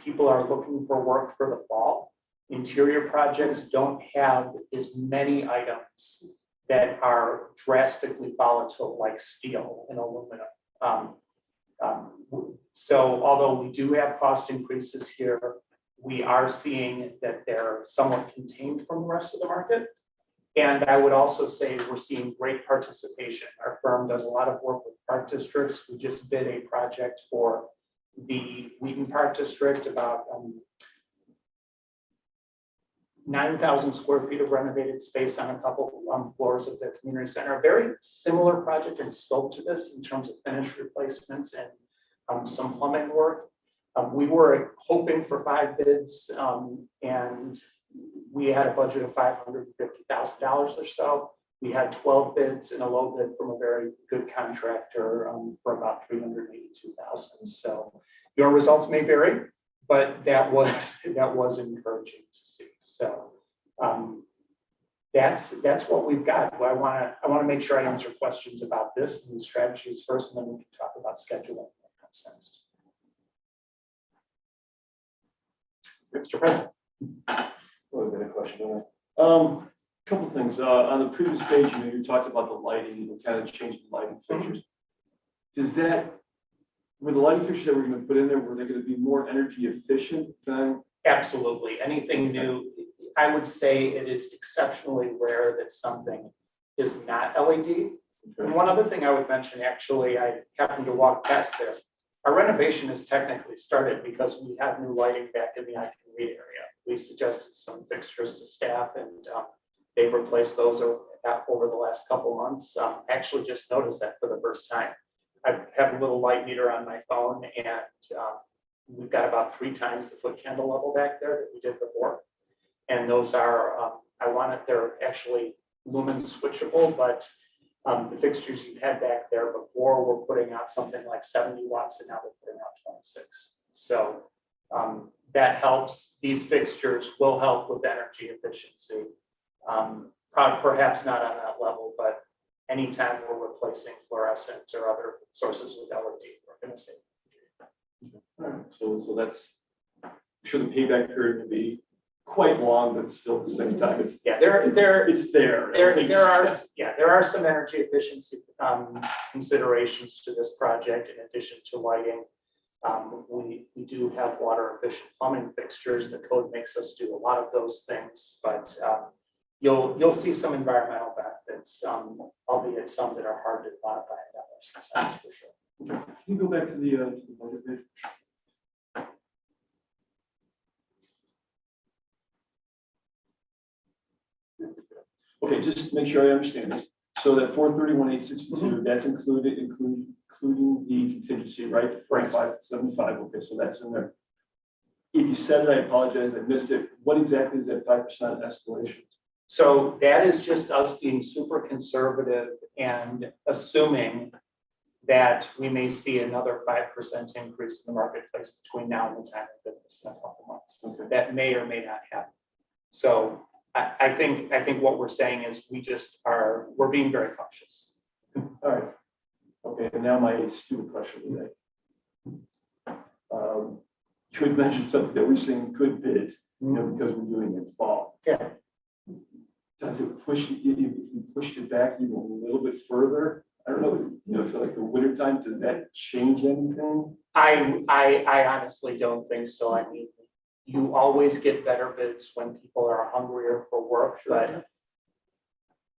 people are looking for work for the fall. Interior projects don't have as many items that are drastically volatile like steel and aluminum. So although we do have cost increases here, we are seeing that they're somewhat contained from the rest of the market. And I would also say we're seeing great participation. Our firm does a lot of work with park districts. We just bid a project for the Wheaton Park District, about 9,000 square feet of renovated space on a couple floors of the community center. A very similar project in scope to this in terms of finished replacement and some plumbing work. We were hoping for 5 bids and we had a budget of $550,000 or so. We had 12 bids and a low bid from a very good contractor for about $382,000. So your results may vary, but that was encouraging to see. So that's what we've got. I want to make sure I answer questions about this and the strategies first, and then we can talk about scheduling when it comes next. Mr. President. Well, I've got a question on that. Couple of things. On the previous page, you talked about the lighting, you kind of changed the lighting fixtures. Does that, with the lighting fixtures that we're going to put in there, were they going to be more energy efficient than? Absolutely. Anything new, I would say it is exceptionally rare that something is not LED. And one other thing I would mention, actually, I happened to walk past there. Our renovation is technically started because we have new lighting back in the I Can Read area. We suggested some fixtures to staff and they've replaced those over the last couple months. Actually just noticed that for the first time. I have a little light meter on my phone and we've got about 3 times the foot candle level back there that we did before. And those are, they're actually lumen switchable, but the fixtures you had back there before were putting out something like 70 watts and now they're putting out 26. So that helps. These fixtures will help with energy efficiency. Perhaps not on that level, but anytime we're replacing fluorescent or other sources with LED, we're going to see. All right. So that's, I'm sure the payback period will be quite long, but still at the same time, it's there are some energy efficiency considerations to this project in addition to lighting. We do have water efficient plumbing fixtures. The code makes us do a lot of those things, but you'll see some environmental benefits, albeit some that are hard to quantify in dollars and cents for sure. Can you go back to the budget page? Okay, just make sure I understand this. So that 431,862, that's including the contingency, right? 4575. Okay, so that's in there. If you said it, I apologize, I missed it. What exactly is that 5% escalation? So that is just us being super conservative and assuming that we may see another 5% increase in the marketplace between now and the time of this in a couple months. Okay. That may or may not happen. So I think what we're saying is we're being very cautious. All right. Okay, and now my stupid question today. You had mentioned something that we're seeing good bids, because we're doing it in fall. Yeah. Does it push, if we pushed it back even a little bit further? I don't know, so like the winter time, does that change anything? I honestly don't think so. I mean, you always get better bids when people are hungrier for work, but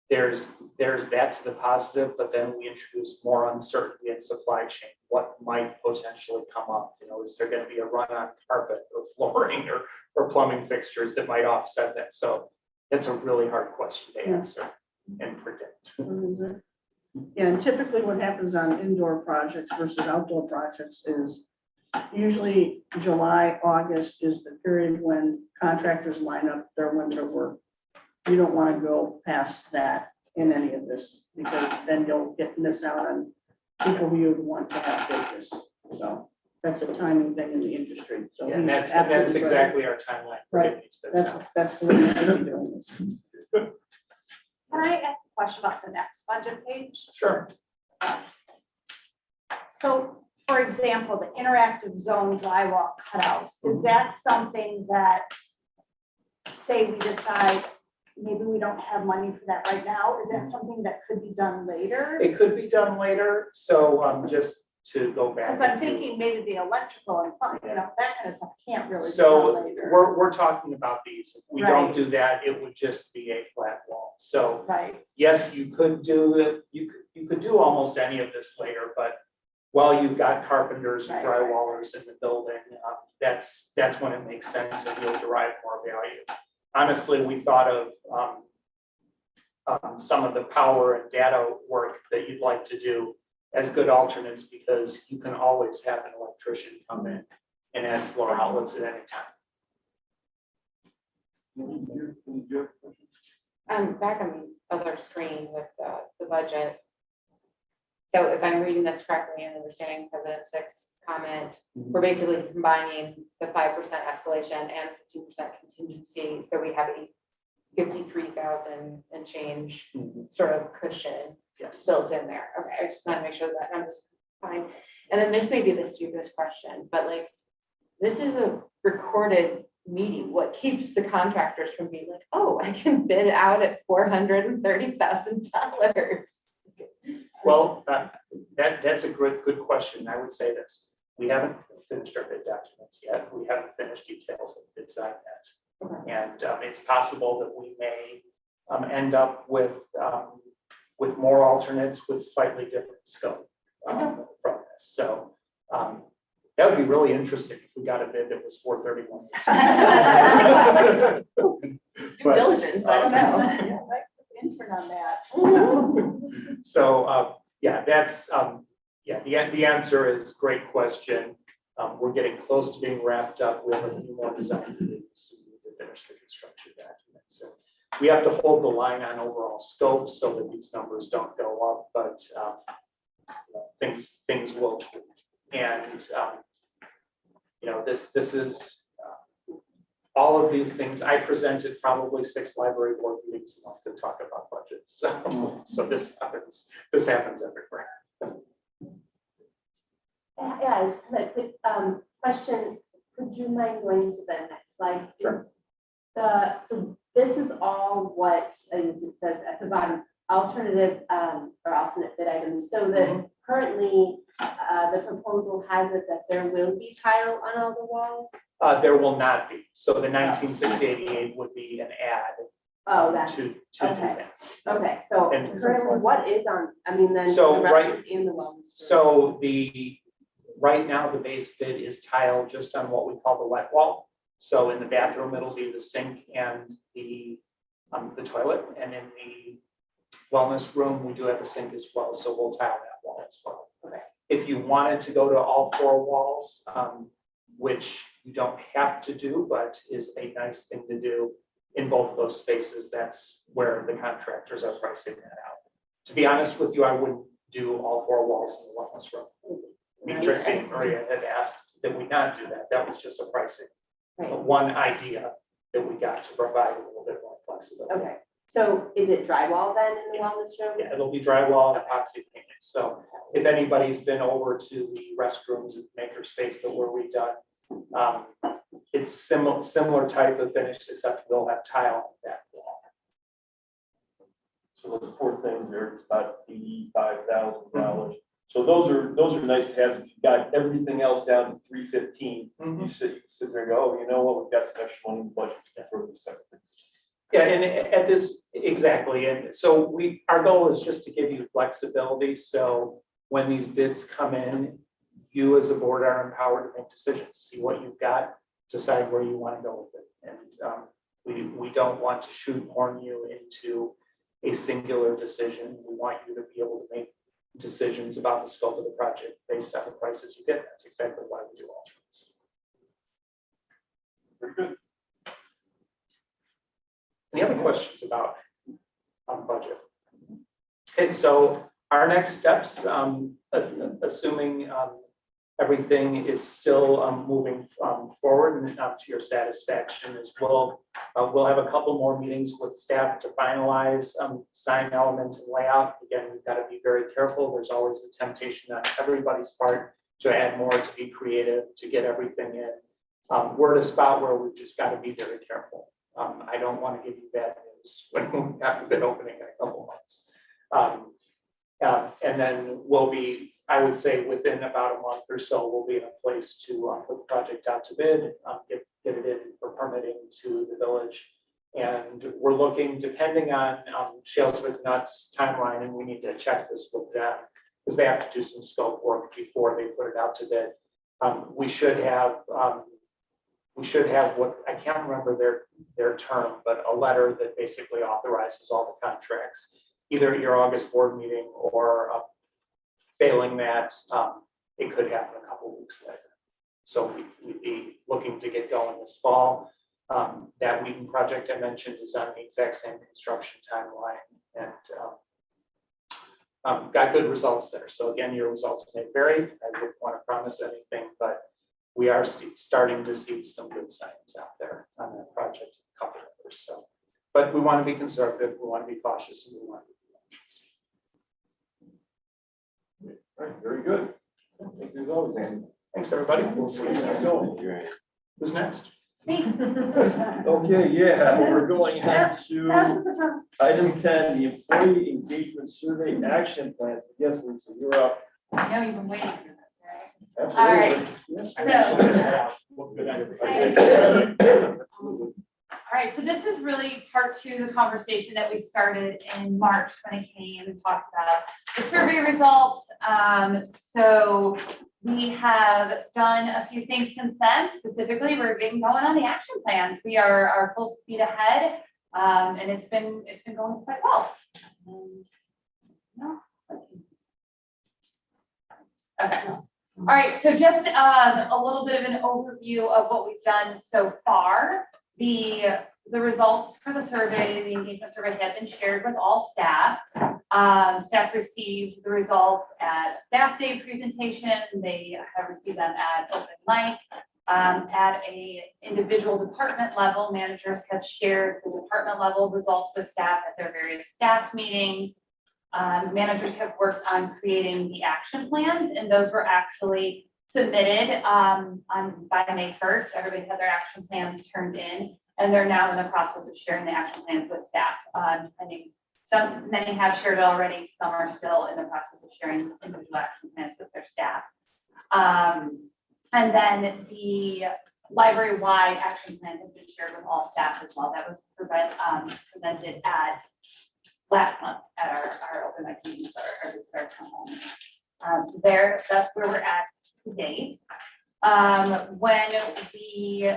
there's that to the positive, but then we introduce more uncertainty in supply chain. What might potentially come up? Is there going to be a run on carpet or flooring or plumbing fixtures that might offset that? So that's a really hard question to answer and predict. Yeah, and typically what happens on indoor projects versus outdoor projects is usually July, August is the period when contractors line up their winter work. You don't want to go past that in any of this, because then you'll miss out on people who you would want to have bid this. So that's a timing thing in the industry. So Yeah, and he's that's absolutely right. exactly our timeline. for Right. getting these bids out. That's the way you should be doing this. Can I ask a question about the next budget page? Sure. So, for example, the interactive zone drywall cutouts, is that something that, say we decide maybe we don't have money for that right now, is that something that could be done later? It could be done later. So just to go back. Because I'm thinking maybe the electrical and plumbing, that kind of stuff can't really be So done later. we're talking about these. If we don't do that, it would just be a flat wall. So Right, yes, you could do it. You could do almost any of this later, but while you've got carpenters and Right. drywallers in the building, that's when it makes sense and you'll derive more value. Honestly, we thought of some of the power and data work that you'd like to do as good alternates, because you can always have an electrician come in and add floor outlets at any time. Back on the other screen with the budget. So if I'm reading this correctly and understanding President Six's comment, we're basically combining the 5% escalation and 15% contingency. So we have a 53,000 and change sort of cushion Yes. built in there. Okay, I just want to make sure that I'm just fine. And then this may be the stupidest question, but like, this is a recorded meeting. What keeps the contractors from being like, oh, I can bid out at $430,000? Well, that's a good question. I would say this. We haven't finished our bid documents yet. We haven't finished details of bid side yet. And it's possible that we may end up with more alternates with slightly different scope from this. So that would be really interesting if we got a bid that was 431. Due diligence, I don't know. yeah, like intern on that. So yeah, that's the answer is great question. We're getting close to being wrapped up. We have a few more design meetings to finish the construction documents. So we have to hold the line on overall scope so that these numbers don't go up, but things will tweak. And this is all of these things. I presented probably 6 library board meetings a month to talk about budgets. So this happens everywhere. Yeah, I just had a quick question. Could you mind going to the next slide? Sure. So this is all what it says at the bottom, alternative or alternate bid items. So that currently the proposal has it that there will be tile on all the walls. There will not be. So the 19688 would be an add Oh, that's to do okay. that. Okay. So And- currently, what is on? I mean, then So, the right- rest in the wellness. So right now, the base bid is tile just on what we call the wet wall. So in the bathroom, it'll be the sink and the toilet, and in the wellness room, we do have a sink as well, so we'll tile that wall as well. Okay. If you wanted to go to all 4 walls, which you don't have to do, but is a nice thing to do in both of those spaces, that's where the contractors are pricing that out. To be honest with you, I wouldn't do all 4 walls in the wellness room. Trixie and Maria had asked that we not do that. That was just a pricing. Right. One idea that we got to provide a little bit more flexibility. Okay. So is it drywall then in the wellness room? Yeah, it'll be drywall and epoxy painted. So if anybody's been over to the restrooms and makerspace that were redone, it's similar type of finish, except they'll have tile on that wall. So those four things there, it's about $85,000. So those are nice to have. If you got everything else down to 315, you sit there and go, oh, you know what, we've got some extra money in the budget for these separate things. Yeah, and at this, exactly, and so our goal is just to give you flexibility, so when these bids come in, you as a board are empowered to make decisions, see what you've got, decide where you want to go with it, and we don't want to shoehorn you into a singular decision. We want you to be able to make decisions about the scope of the project based on the prices you get. That's exactly why we do alternates. Very good. Any other questions about budget? Okay, so our next steps, assuming everything is still moving forward and to your satisfaction, is we'll have a couple more meetings with staff to finalize sign elements and layout. Again, we've got to be very careful. There's always the temptation on everybody's part to add more, to be creative, to get everything in. We're at a spot where we've just got to be very careful. I don't want to give you bad news when we have a bid opening in a couple months. And then we'll be, I would say within about a month or so, we'll be in a place to put the project out to bid, get it in for permitting to the village. And we're looking, depending on Shales with Nuts timeline, and we need to check this with them, because they have to do some scope work before they put it out to bid. We should have what, I can't remember their term, but a letter that basically authorizes all the contracts, either at your August board meeting or failing that, it could happen a couple of weeks later. So we'd be looking to get going this fall. That Wheaton project I mentioned is on the exact same construction timeline, and got good results there. So again, your results may vary. I wouldn't want to promise anything, but we are starting to see some good signs out there on that project in a couple of years. So, but we want to be conservative, we want to be cautious, and we want to be cautious. All right, very good. Thank you as always, Andy. Thanks, everybody. We'll see you soon. Who's next? Okay, yeah, we're going on to item 10, the employee engagement survey action plan. Yes, Lisa, you're up. I know you've been waiting for this, right? Absolutely. Yes. All right, so this is really part two of the conversation that we started in March when it came and talked about the survey results. So we have done a few things since then. Specifically, we're getting going on the action plans. We are full speed ahead, and it's been going quite well. Okay. All right, so just a little bit of an overview of what we've done so far. The results for the survey, the engagement survey, have been shared with all staff. Staff received the results at a staff day presentation. They have received them at open mic. At a individual department level, managers have shared the department level results with staff at their various staff meetings. Managers have worked on creating the action plans, and those were actually submitted by May 1st. Everybody had their action plans turned in, and they're now in the process of sharing the action plans with staff. Many have shared it already, some are still in the process of sharing individual action plans with their staff. And then the library-wide action plan has been shared with all staff as well. That was presented at last month at our open mic meetings, our town hall meeting. So that's where we're at to date. When we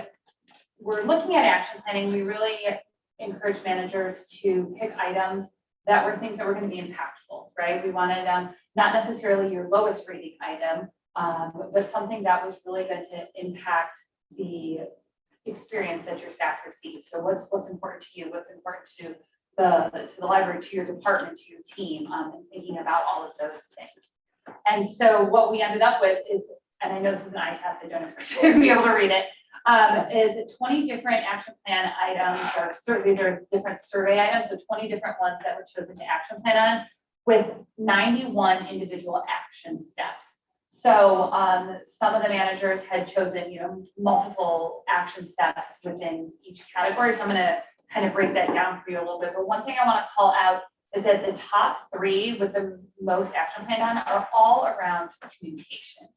were looking at action planning, we really encouraged managers to pick items that were things that were going to be impactful, right? We wanted not necessarily your lowest rating item, but something that was really going to impact the experience that your staff receives. So what's important to you? What's important to the library, to your department, to your team, and thinking about all of those things. And so what we ended up with is, and I know this is an eye test, I don't expect you to be able to read it, is 20 different action plan items, or these are different survey items, so 20 different ones that were chosen to action plan on, with 91 individual action steps. So some of the managers had chosen, multiple action steps within each category. So I'm going to kind of break that down for you a little bit. But one thing I want to call out is that the top three with the most action plan on are all around communication.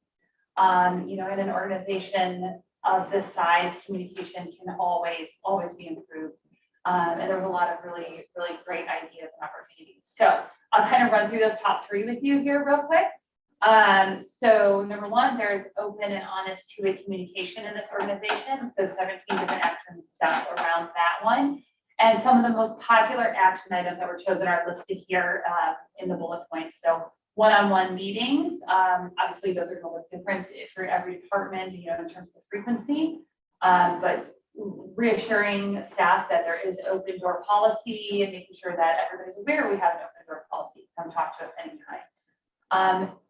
In an organization of this size, communication can always be improved. And there was a lot of really great ideas and opportunities. So I'll kind of run through those top three with you here real quick. So number one, there's open and honest two-way communication in this organization. So 17 different action steps around that one. And some of the most popular action items that were chosen are listed here in the bullet points. So one-on-one meetings, obviously those are going to look different for every department, in terms of frequency. But reassuring staff that there is open door policy and making sure that everybody's aware we have an open door policy. Come talk to us anytime.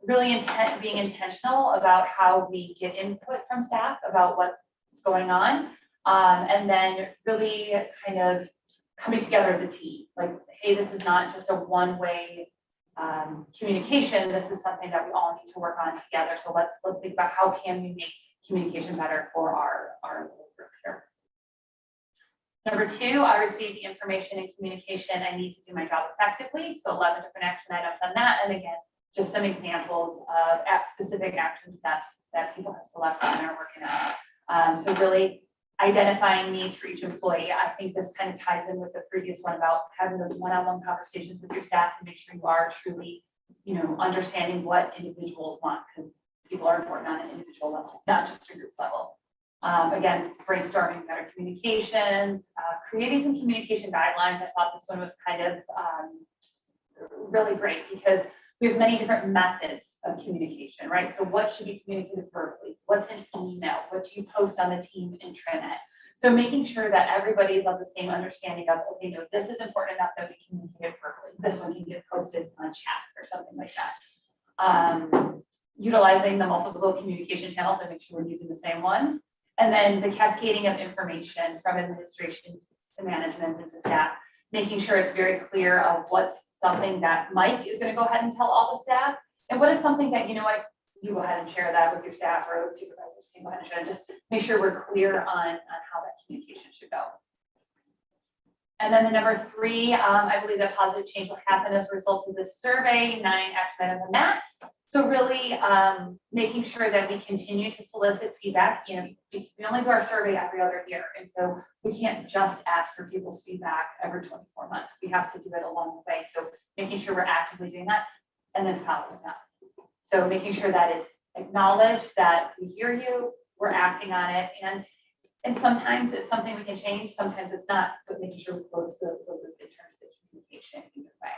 Really being intentional about how we get input from staff about what's going on. And then really kind of coming together as a team. Like, hey, this is not just a one-way communication. This is something that we all need to work on together. So let's think about how can we make communication better for our group here. Number two, I receive the information and communication I need to do my job effectively. So 11 different action items on that. And again, just some examples of specific action steps that people have selected and are working on. So really identifying needs for each employee. I think this kind of ties in with the previous one about having those one-on-one conversations with your staff and make sure you are truly, understanding what individuals want, because people are important on an individual level, not just a group level. Again, brainstorming better communications, creating some communication guidelines. I thought this one was kind of really great because we have many different methods of communication, right? So what should be communicated verbally? What's an email? What do you post on the team intranet? So making sure that everybody is of the same understanding of, okay, no, this is important enough that we communicate it verbally. This one can get posted on chat or something like that. Utilizing the multiple communication channels and make sure we're using the same ones. And then the cascading of information from administration to management and to staff, making sure it's very clear of what's something that Mike is going to go ahead and tell all the staff, and what is something that, you go ahead and share that with your staff, or the supervisors can go ahead and share. Just make sure we're clear on how that communication should go. And then the number three, I believe that positive change will happen as a result of this survey, 9 action items on that. So really making sure that we continue to solicit feedback. We only do our survey every other year. And so we can't just ask for people's feedback every 24 months. We have to do it along the way. So making sure we're actively doing that and then following up. So making sure that it's acknowledged that we hear you, we're acting on it. And sometimes it's something we can change, sometimes it's not, but making sure we close the loop in terms of the communication either way.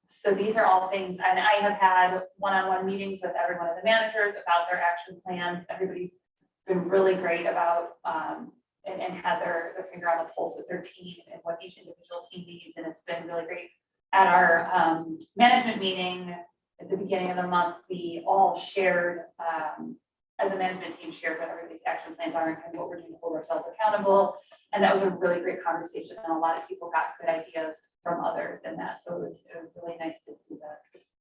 So these are all things, and I have had one-on-one meetings with every one of the managers about their action plans. Everybody's been really great about and had their finger on the pulse of their team and what each individual team needs. And it's been really great. At our management meeting at the beginning of the month, we all shared, as a management team, shared what everybody's action plans are and kind of what we're doing to hold ourselves accountable. And that was a really great conversation, and a lot of people got good ideas from others in that. So it was really nice to see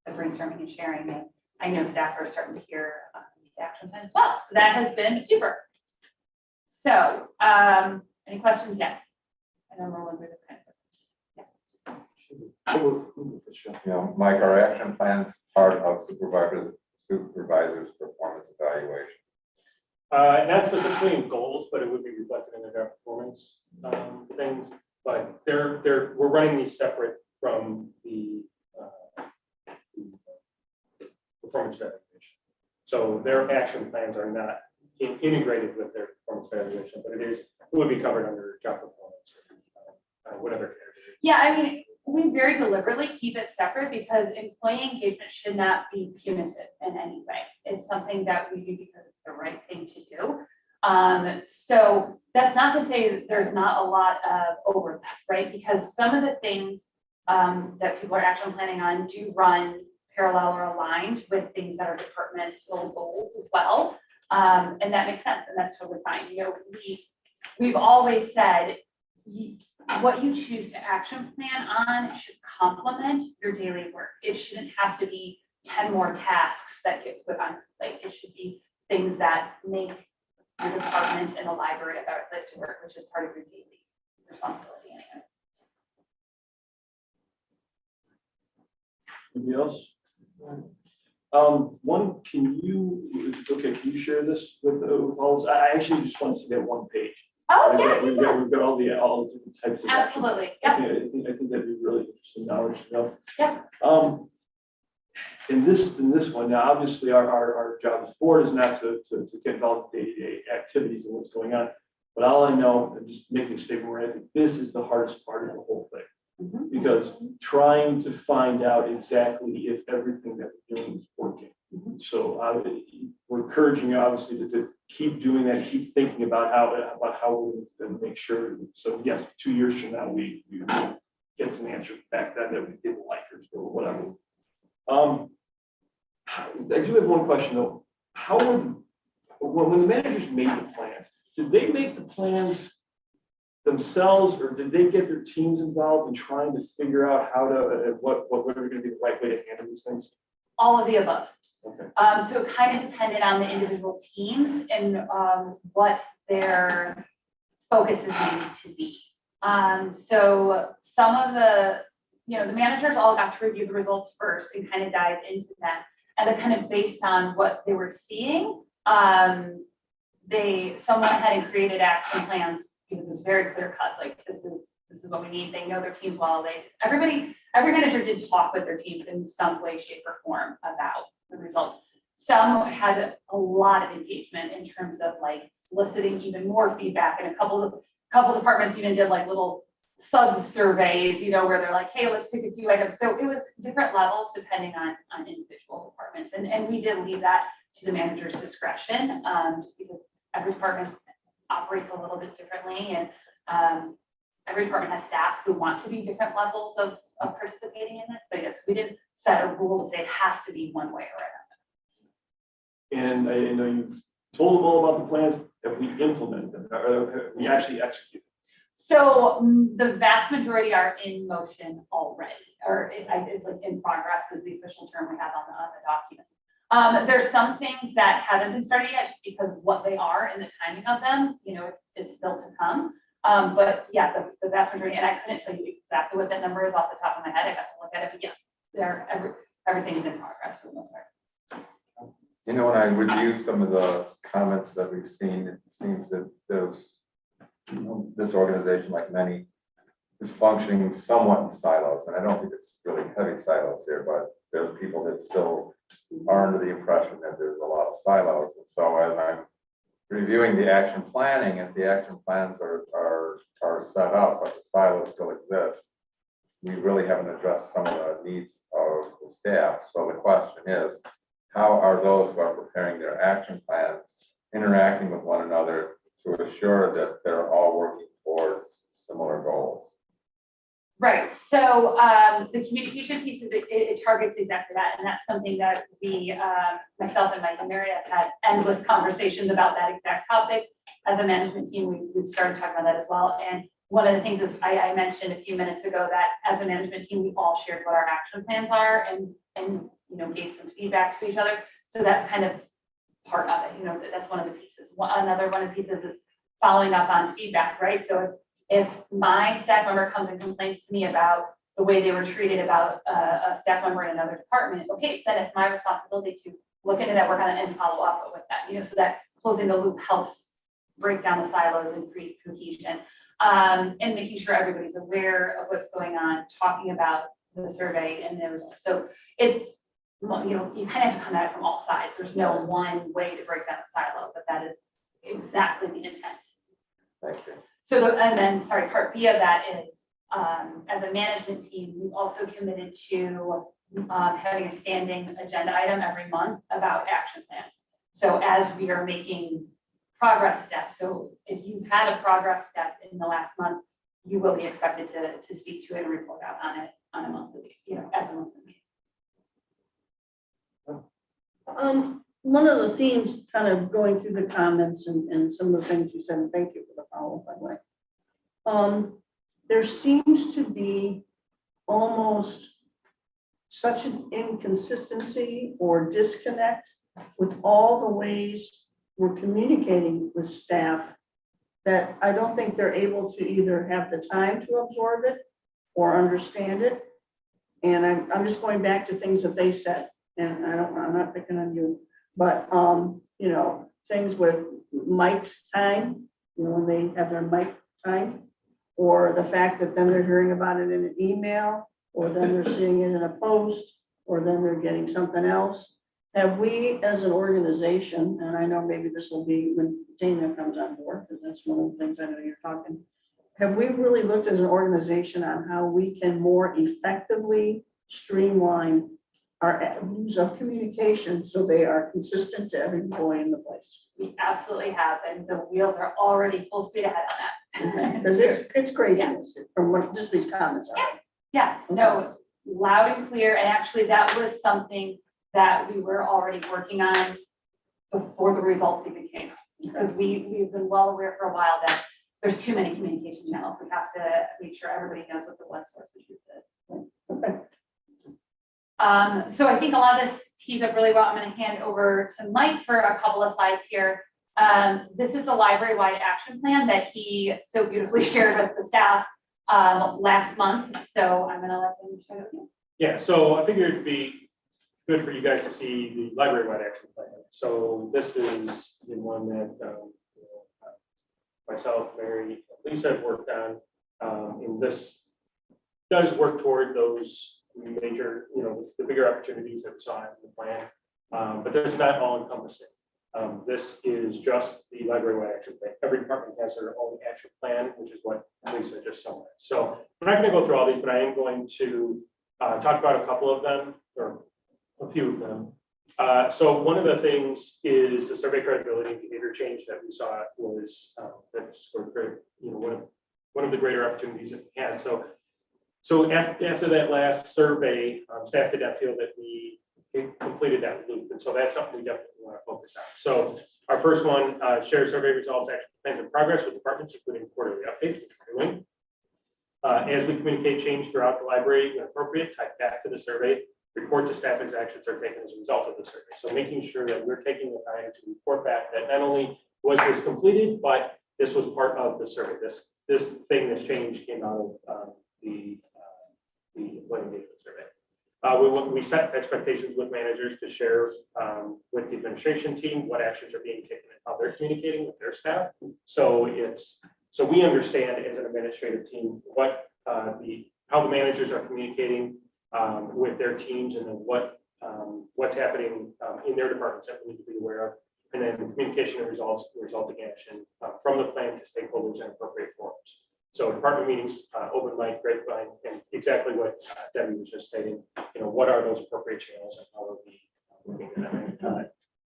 the brainstorming and sharing. And I know staff are starting to hear the action plan as well. So that has been super. So any questions yet? I know we're wondering this kind of. Mike, our action plans part of supervisor's performance evaluation. Not specifically in goals, but it would be reflected in their performance things. But we're running these separate from the performance evaluation. So their action plans are not integrated with their performance evaluation, but it would be covered under job performance or whatever category. Yeah, I mean, we very deliberately keep it separate because employee engagement should not be punitive in any way. It's something that we do because it's the right thing to do. So that's not to say that there's not a lot of overlap, right? Because some of the things that people are action planning on do run parallel or aligned with things that are departmental goals as well. And that makes sense, and that's totally fine. We've always said what you choose to action plan on should complement your daily work. It shouldn't have to be 10 more tasks that get put on your plate. It should be things that make your department and the library a better place to work, which is part of your daily responsibility anyway. Anybody else? One, can you, if it's okay, can you share this with all of us? I actually just want to see that one page. Oh, yeah, We've got all the different types of. action. absolutely. I Yep. think that'd be really interesting knowledge to know. Yeah. In this one, now, obviously, our job as board is not to get involved in day-to-day activities and what's going on. But all I know, and just making a statement where I think this is the hardest part of the whole thing. Mhm. Because trying to find out exactly if everything that we're doing is working. So we're encouraging you obviously to keep doing that, keep thinking about how we're going to make sure. So yes, 2 years from now, we get some answers back that we didn't like or whatever. I do have one question though. How would, when the managers made the plans, did they make the plans themselves, or did they get their teams involved in trying to figure out how to, what are going to be the right way to handle these things? All of the above. Okay. So it kind of depended on the individual teams and what their focuses needed to be. So some of the managers all got to review the results first and kind of dive into them. And then kind of based on what they were seeing, someone had created action plans because it was very clear cut, like this is what we need. They know their teams well. Every manager did talk with their teams in some way, shape, or form about the results. Some had a lot of engagement in terms of like soliciting even more feedback, and a couple departments even did like little sub surveys, where they're like, hey, let's pick a few items. So it was different levels depending on individual departments, and we did leave that to the manager's discretion, just because every department operates a little bit differently, and every department has staff who want to be different levels of participating in this. So yes, we did set a rule to say it has to be one way or another. And I know you've told them all about the plans. Have we implemented them? Or have we actually executed? So the vast majority are in motion already, or it's like in progress is the official term we have on the document. There's some things that haven't been started yet just because of what they are and the timing of them, it's still to come. But yeah, the vast majority, and I couldn't tell you exactly what that number is off the top of my head. I have to look at it, but yes, everything's in progress for the most part. When I review some of the comments that we've seen, it seems that this organization, like many, is functioning somewhat in silos. And I don't think it's really heavy silos here, but there's people that still are under the impression that there's a lot of silos. And so as I'm reviewing the action planning, if the action plans are set up, but the silos still exist, we really haven't addressed some of the needs of the staff. So the question is, how are those who are preparing their action plans interacting with one another to assure that they're all working towards similar goals? Right. So the communication piece is it targets exactly that, and that's something that we, myself and Mike and Mary, have had endless conversations about that exact topic. As a management team, we've started talking about that as well. And one of the things is I mentioned a few minutes ago that as a management team, we all shared what our action plans are and gave some feedback to each other. So that's kind of part of it. That's one of the pieces. Another one of the pieces is following up on feedback, right? So if my staff member comes and complains to me about the way they were treated about a staff member in another department, okay, then it's my responsibility to look into that, work on it, and follow up with that. So that closing the loop helps break down the silos and create cohesion, and making sure everybody's aware of what's going on, talking about the survey and the results. So it's, you kind of have to come at it from all sides. There's no one way to break down a silo, but that is exactly the intent. Thank you. So, part B of that is, as a management team, we've also committed to having a standing agenda item every month about action plans. So as we are making progress steps, so if you've had a progress step in the last month, you will be expected to speak to it and report out on it on a monthly, at the monthly meeting. One of the themes kind of going through the comments and some of the things you said, and thank you for the follow-up, by the way. There seems to be almost such an inconsistency or disconnect with all the ways we're communicating with staff that I don't think they're able to either have the time to absorb it or understand it. and I'm just going back to things that they said, and I'm not picking on you, but, you know, things with Mike's time, you know, when they have their mic time, or the fact that then they're hearing about it in an email, or then they're seeing it in a post, or then they're getting something else. Have we, as an organization, and I know maybe this will be when Dana comes on board, because that's one of the things I know you're talking, have we really looked as an organization on how we can more effectively streamline our avenues of communication so they are consistent to every employee in the place? We absolutely have, and the wheels are already full speed ahead on that. Because it's craziness from what just these comments are. Yeah, no, loud and clear, and actually that was something that we were already working on before the results even came. Because we've been well aware for a while that there's too many communication channels. We have to make sure everybody knows what the one source of truth is. So I think a lot of this tees up really well. I'm going to hand over to Mike for a couple of slides here. This is the library-wide action plan that he so beautifully shared with the staff last month. So I'm going to let him share it with you. Yeah, so I figured it'd be good for you guys to see the library-wide action plan. So this is the one that myself, Mary, Lisa have worked on. And this does work toward those major, the bigger opportunities that we saw in the plan. But this is not all encompassing. This is just the library-wide action plan. Every department has their own action plan, which is what Lisa just summarized. So I'm not going to go through all these, but I am going to talk about a couple of them, or a few of them. So one of the things is the survey credibility and behavior change that we saw was that's sort of great, one of the greater opportunities that we had. So after that last survey, staff did not feel that we completed that loop, and so that's something we definitely want to focus on. So our first one, share survey results, action plans, and progress with departments, including quarterly updates, which we're doing. As we communicate change throughout the library when appropriate, type back to the survey, report to staff as actions are taken as a result of the survey. So making sure that we're taking the time to report back that not only was this completed, but this was part of the survey. This thing, this change came out of the employee engagement survey. We set expectations with managers to share with the administration team what actions are being taken and how they're communicating with their staff. So we understand as an administrative team what how the managers are communicating with their teams, and then what's happening in their departments that we need to be aware of, and then communication and resulting action from the plan to stakeholders in appropriate forums. So department meetings, open mic, grapevine, and exactly what Debbie was just stating. What are those appropriate channels and how are we looking at them?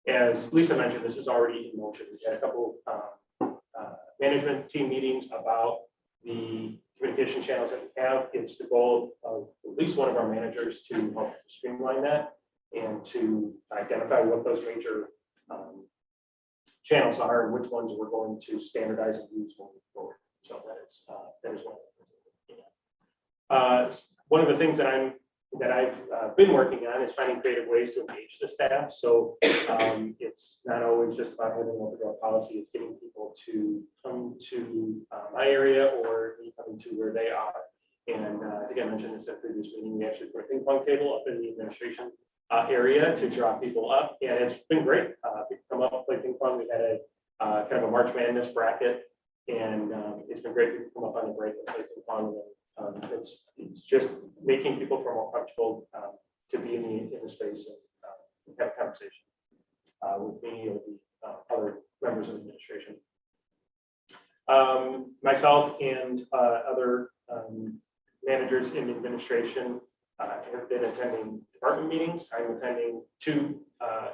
As Lisa mentioned, this is already in motion. We had a couple management team meetings about the communication channels that we have. It's the goal of at least one of our managers to help streamline that and to identify what those major channels are and which ones we're going to standardize and use moving forward. So that is one of the things that I've been working on is finding creative ways to engage the staff. So it's not always just about having an open door policy. It's getting people to come to my area or me coming to where they are. And I think I mentioned this at a previous meeting. We actually put a ping pong table up in the administration area to draw people up, and it's been great. People come up and play ping pong. We had a kind of a March Madness bracket, and it's been great. People come up on the break and play ping pong. And it's just making people feel more comfortable to be in the space and have a conversation with me or the other members of the administration. Myself and other managers in the administration have been attending department meetings. I'm attending 2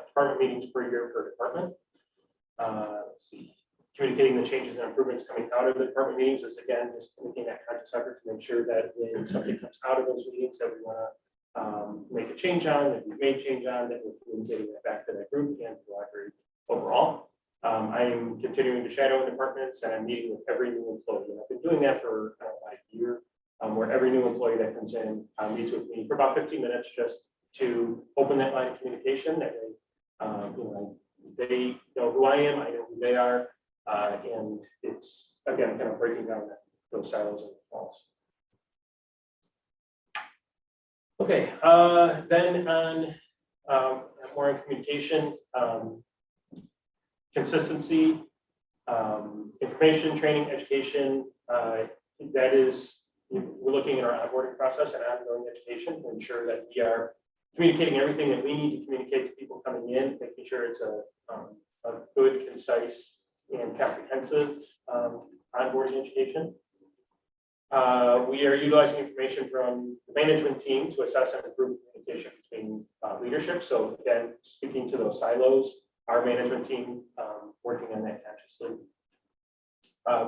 department meetings per year per department. Let's see. Communicating the changes and improvements coming out of the department meetings is, again, just making that conscious effort to make sure that when something comes out of those meetings that we want to make a change on, that we've made change on, that we're communicating that back to that group and to the library overall. I am continuing to shadow in departments, and I'm meeting with every new employee. And I've been doing that for about a year, where every new employee that comes in meets with me for about 15 minutes just to open that line of communication. That they know who I am, I know who they are. And it's, again, kind of breaking down those silos and walls. Okay, then on, more on communication, consistency, information, training, education, that is, we're looking at our onboarding process and ongoing education to ensure that we are communicating everything that we need to communicate to people coming in, making sure it's a good, concise, and comprehensive onboarding education. We are utilizing information from the management team to assess and improve communication between leadership. So again, speaking to those silos, our management team working on that consciously.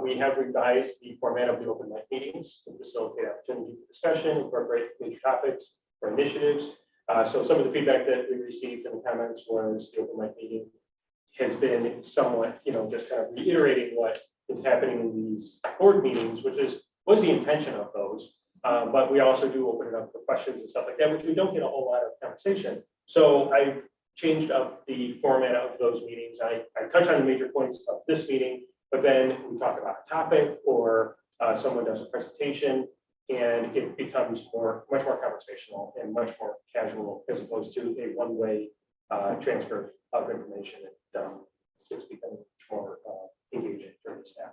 We have revised the format of the open mic meetings to facilitate opportunity for discussion, incorporate major topics or initiatives. So some of the feedback that we received in the comments was the open mic meeting has been somewhat, just kind of reiterating what is happening in these board meetings, which was the intention of those. But we also do open it up for questions and stuff like that, which we don't get a whole lot of conversation. So I've changed up the format of those meetings. I touch on the major points of this meeting, but then we talk about a topic or someone does a presentation and it becomes much more conversational and much more casual as opposed to a one-way transfer of information. It's becoming much more engaging for the staff.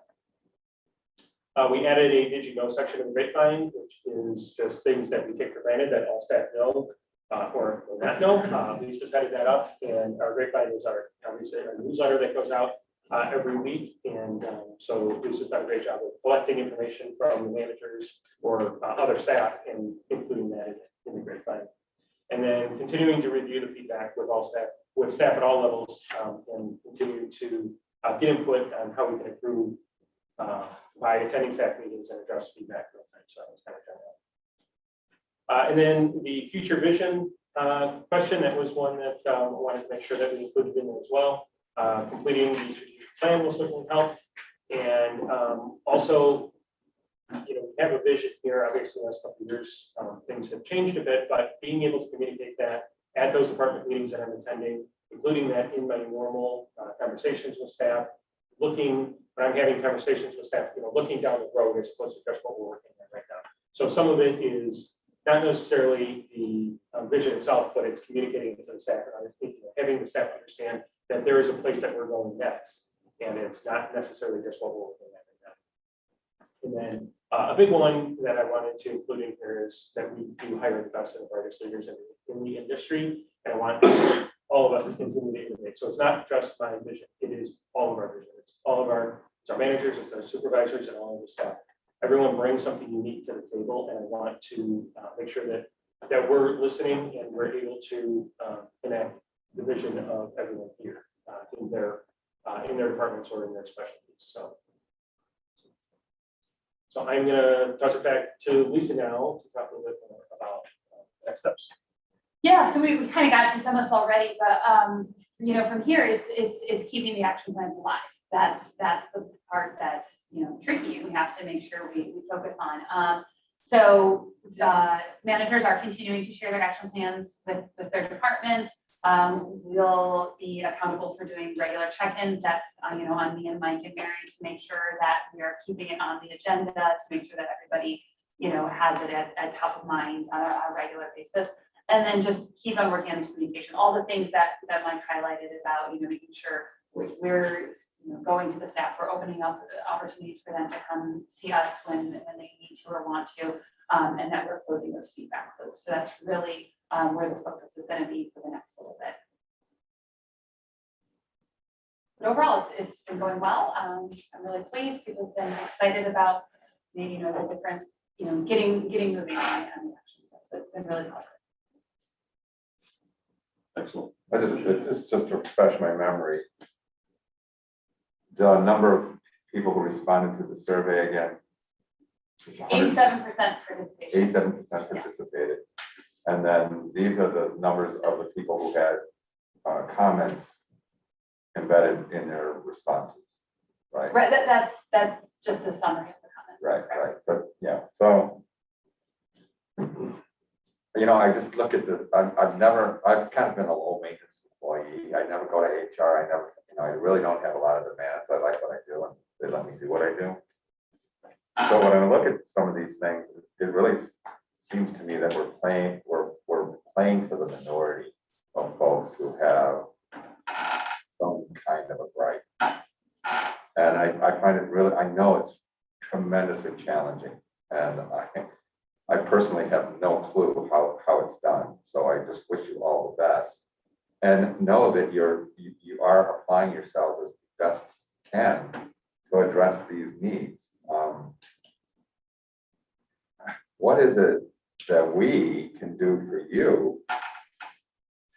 We added a did you know section of the grapevine, which is just things that we take for granted that all staff know or not know. Lisa's headed that up, and our grapevine is obviously our newsletter that goes out every week. And so Lisa's done a great job of collecting information from the managers or other staff and including that in the grapevine. And then continuing to review the feedback with staff at all levels and continue to get input on how we can improve by attending staff meetings and address feedback. So it's kind of general. And then the future vision question, that was one that I wanted to make sure that we included in there as well. Completing the strategic plan will certainly help. And also, we have a vision here. Obviously, the last couple of years, things have changed a bit, but being able to communicate that at those department meetings that I'm attending, including that in my normal conversations with staff, when I'm having conversations with staff, looking down the road as opposed to just what we're working on right now. So some of it is not necessarily the vision itself, but it's communicating to the staff and having the staff understand that there is a place that we're going next, and it's not necessarily just what we're working on right now. And then a big one that I wanted to include in here is that we do hire the best and brightest leaders in the industry, and I want all of us to continue to innovate. So it's not just my vision; it is all of our vision. It's our managers, it's our supervisors, and all of the staff. Everyone brings something unique to the table, and I want to make sure that we're listening and we're able to enact the vision of everyone here in their departments or in their specialties. So I'm going to toss it back to Lisa now to talk a little bit more about next steps. Yeah, so we kind of got to some of this already, but from here it's keeping the action plans alive. That's the part that's tricky. We have to make sure we focus on. So managers are continuing to share their action plans with their departments. We'll be accountable for doing regular check-ins. That's on me and Mike and Mary to make sure that we are keeping it on the agenda, to make sure that everybody has it at top of mind on a regular basis. And then just keep on working on the communication, all the things that Mike highlighted about making sure we're going to the staff, we're opening up opportunities for them to come see us when they need to or want to, and that we're closing those feedback loops. So that's really where the focus is going to be for the next little bit. But overall, it's been going well. I'm really pleased. People have been excited about the difference, getting moving on the action stuff. So it's been really positive. Excellent. Just to refresh my memory, the number of people who responded to the survey again. 87% participation. 87% participated. And then these are the numbers of the people who had comments embedded in their responses, right? Right. That's just a summary of the comments. Right. But yeah, so I just look at I've kind of been a low maintenance employee. I never go to HR. I really don't have a lot of demands. I like what I do, and they let me do what I do. So when I look at some of these things, it really seems to me that we're playing to the minority of folks who have some kind of a gripe. And I find it really, I know it's tremendously challenging, and I personally have no clue how it's done. So I just wish you all the best. And know that you are applying yourselves as best you can to address these needs. What is it that we can do for you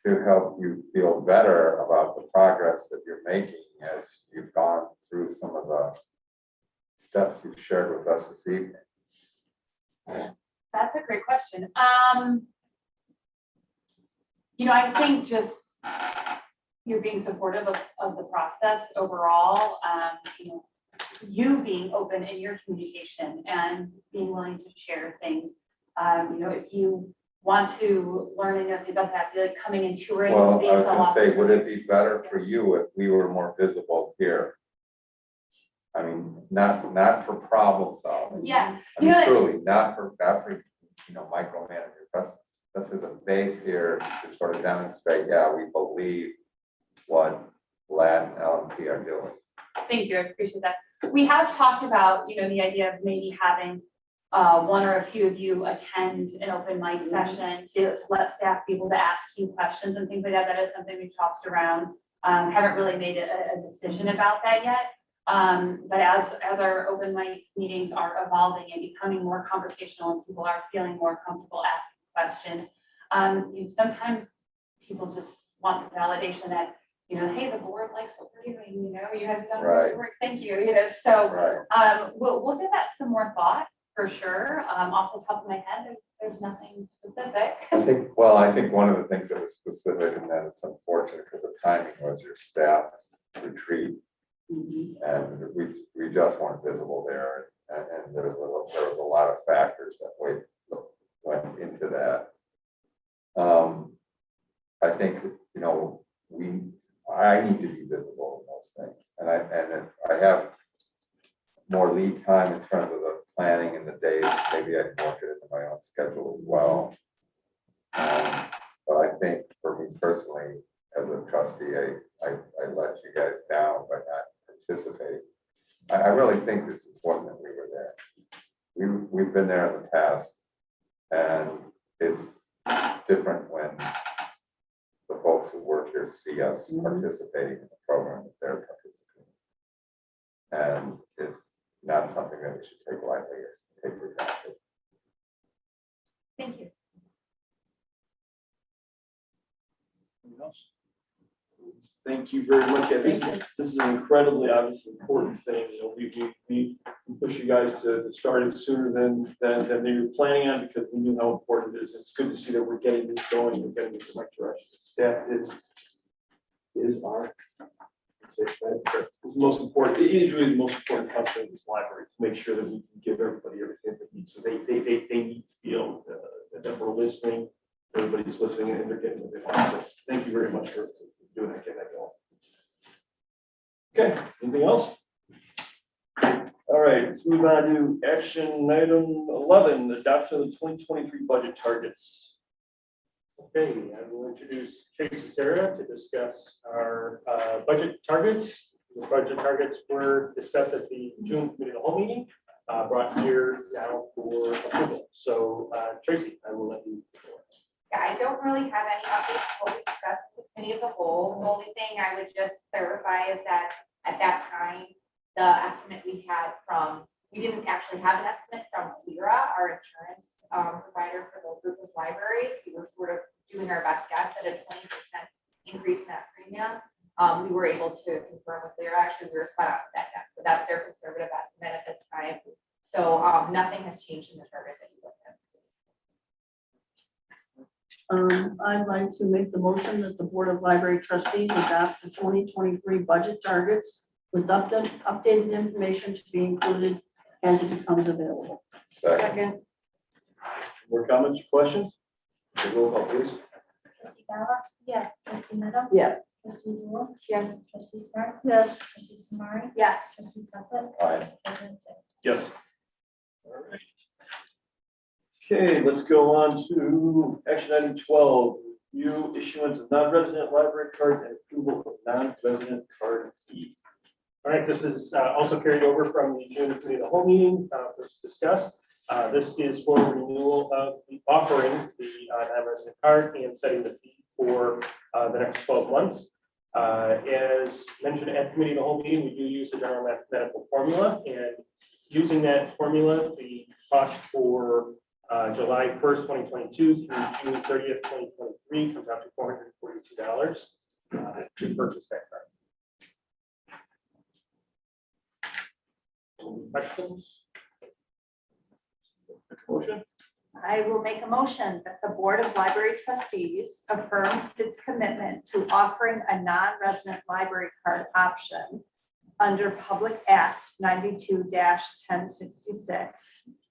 to help you feel better about the progress that you're making as you've gone through some of the steps you've shared with us this evening? That's a great question. I think just you're being supportive of the process overall. You being open in your communication and being willing to share things. If you want to learn anything about that, like coming in touring. Well, I was going to say, would it be better for you if we were more visible here? I mean, not for problem solving. Yeah. I mean, truly, not for micromanaging. This is a base here to sort of demonstrate, yeah, we believe what LAD and LMP are doing. Thank you, I appreciate that. We have talked about, the idea of maybe having one or a few of you attend an open mic session to let staff be able to ask you questions and things like that. That is something we've tossed around. Haven't really made a decision about that yet. But as our open mic meetings are evolving and becoming more conversational and people are feeling more comfortable asking questions, sometimes people just want the validation that, hey, the board likes what we're doing, you guys have done great work, thank you, so we'll give that some more thought for sure. Off the top of my head, there's nothing specific. I think one of the things that was specific, and that it's unfortunate because the timing was your staff retreat. And we just weren't visible there, and there was a lot of factors that went into that. I think I need to be visible in those things, and if I have more lead time in terms of the planning and the days, maybe I can work it into my own schedule as well. But I think for me personally, as a trustee, I let you guys down by not participating. I really think it's important that we were there. We've been there in the past, and it's different when the folks who work here see us participating in the program that they're participating. And it's not something that we should take lightly or take for granted. Thank you. Anyone else? Thank you very much. Yeah, this is an incredibly obviously important thing. We push you guys to start it sooner than they were planning on, because we knew how important it is. It's good to see that we're getting this going. We're getting it in the right direction. Staff is our it's the most important. It is really the most important function of this library, to make sure that we can give everybody everything they need. So they need to feel that we're listening. Everybody's listening and they're getting what they want. So thank you very much for doing that, getting that going. Okay, anything else? All right, let's move on to action item 11, adoption of the 2023 budget targets. Okay, I will introduce Tracy Sarah to discuss our budget targets. The budget targets were discussed at the June committee of the whole meeting, brought here now for approval. So Tracy, I will let you. Yeah, I don't really have any updates to what we discussed with committee of the whole. The only thing I would just clarify is that at that time, the estimate we had we didn't actually have an estimate from Hvac, our insurance provider for the group of libraries. We were sort of doing our best guess at a 20% increase in that premium. We were able to confirm with Hvac, actually we were spot on with that guess. So that's their conservative estimate at this time. So nothing has changed in the targets that you looked at. I'd like to make the motion that the Board of Library Trustees adopt the 2023 budget targets with updated information to be included as it becomes available. Second. More comments or questions? Roll call, please. Trustee Bella? Yes. Trustee Meadow? Yes. Trustee Jewel? Yes. Trustee Smart? Yes. Trustee Samari? Yes. Trustee Sutcliffe? Aye. President Sim? Yes. All right. Okay, let's go on to action item 12, review issuance of non-resident library card and approval of non-resident card fee. All right, this is also carried over from the June committee of the whole meeting, which discussed. This is for renewal of the offering the non-resident card and setting the fee for the next 12 months. As mentioned at the committee of the whole meeting, we do use the general mathematical formula, and using that formula, the cost for July 1st, 2022 through June 30th, 2023 comes out to $442 to purchase that card. Any questions? Motion? I will make a motion that the Board of Library Trustees affirms its commitment to offering a non-resident library card option under Public Act 92-1066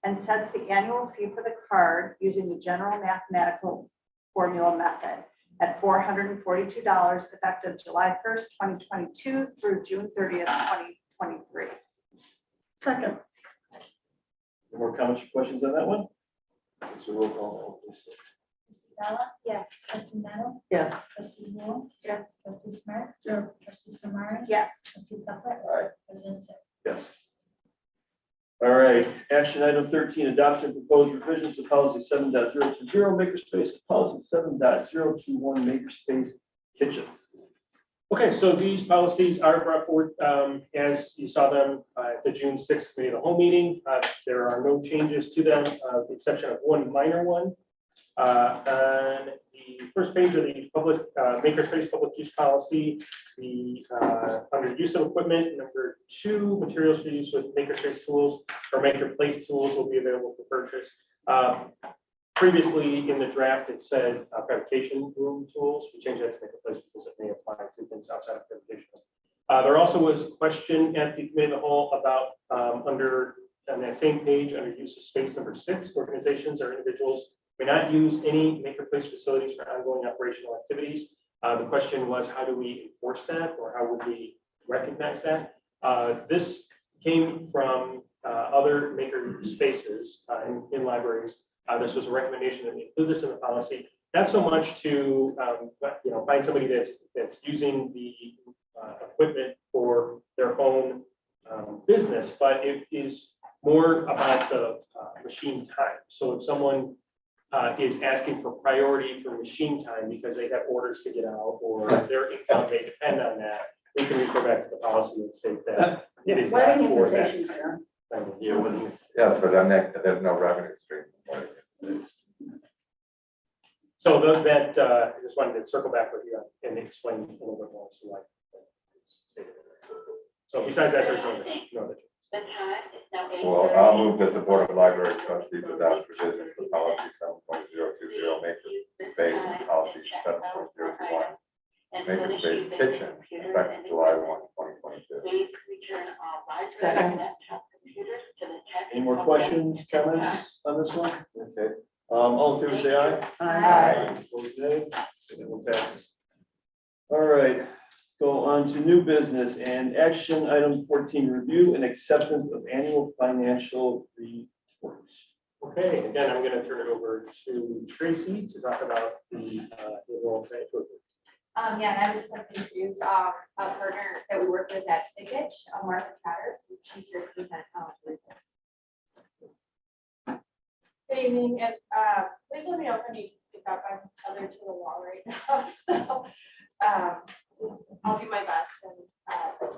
and sets the annual fee for the card using the general mathematical formula method at $442 effective July 1st, 2022 through June 30th, 2023. Second. Any more comments or questions on that one? It's a roll call. Please. Trustee Bella? Yes. Trustee Meadow? Yes. Trustee Wool? Yes. Trustee Smith? Yeah. Trustee Samari? Yes. Trustee Supper? Aye. President Sick? Yes. All right, action item 13, adoption of proposed revisions to policy 7.020 makerspace, and policy 7.021 makerspace kitchen. Okay, so these policies are brought forward as you saw them at the June 6th committee of the whole meeting. There are no changes to them, with the exception of one minor one. On the first page of the public makerspace public use policy, the under use of equipment, number 2, materials for use with makerspace tools or maker place tools will be available for purchase. Previously in the draft, it said fabrication room tools. We changed that to maker place because it may apply to things outside of fabrication. There also was a question at the committee of the whole about under on that same page under use of space number 6, organizations or individuals may not use any maker place facilities for ongoing operational activities. The question was, how do we enforce that, or how would we recognize that? This came from other maker spaces in libraries. This was a recommendation that we include this in the policy, not so much to find somebody that's using the equipment for their own business, but it is more about the machine time. So if someone is asking for priority for machine time because they have orders to get out or their income may depend on that, we can refer back to the policy and state that it is not Wedding for that. invitations, John. Yeah, when Yes, but then there's no revenue stream. So that I just wanted to circle back with you and explain a little bit more. So besides that, there's no other. Well, I'll move that the Board of Library Trustees adopt revisions to policy 7.020 makerspace and policy 7.021 makerspace kitchen effective July 1, 2022. Second. any more questions, comments on this one? Okay. All in favor, say aye. Aye. Opposed, nay. That one passes. All right, go on to new business and action item 14, review and acceptance of annual financial reports. Okay, again, I'm going to turn it over to Tracy to talk about the annual financial report. Yeah, and I would just like to introduce a partner that we work with at Hvac, Martha Chatters. She's here to present results. Good evening, and please let me know if I need to speak up. I'm tethered to the wall right now, so I'll do my best and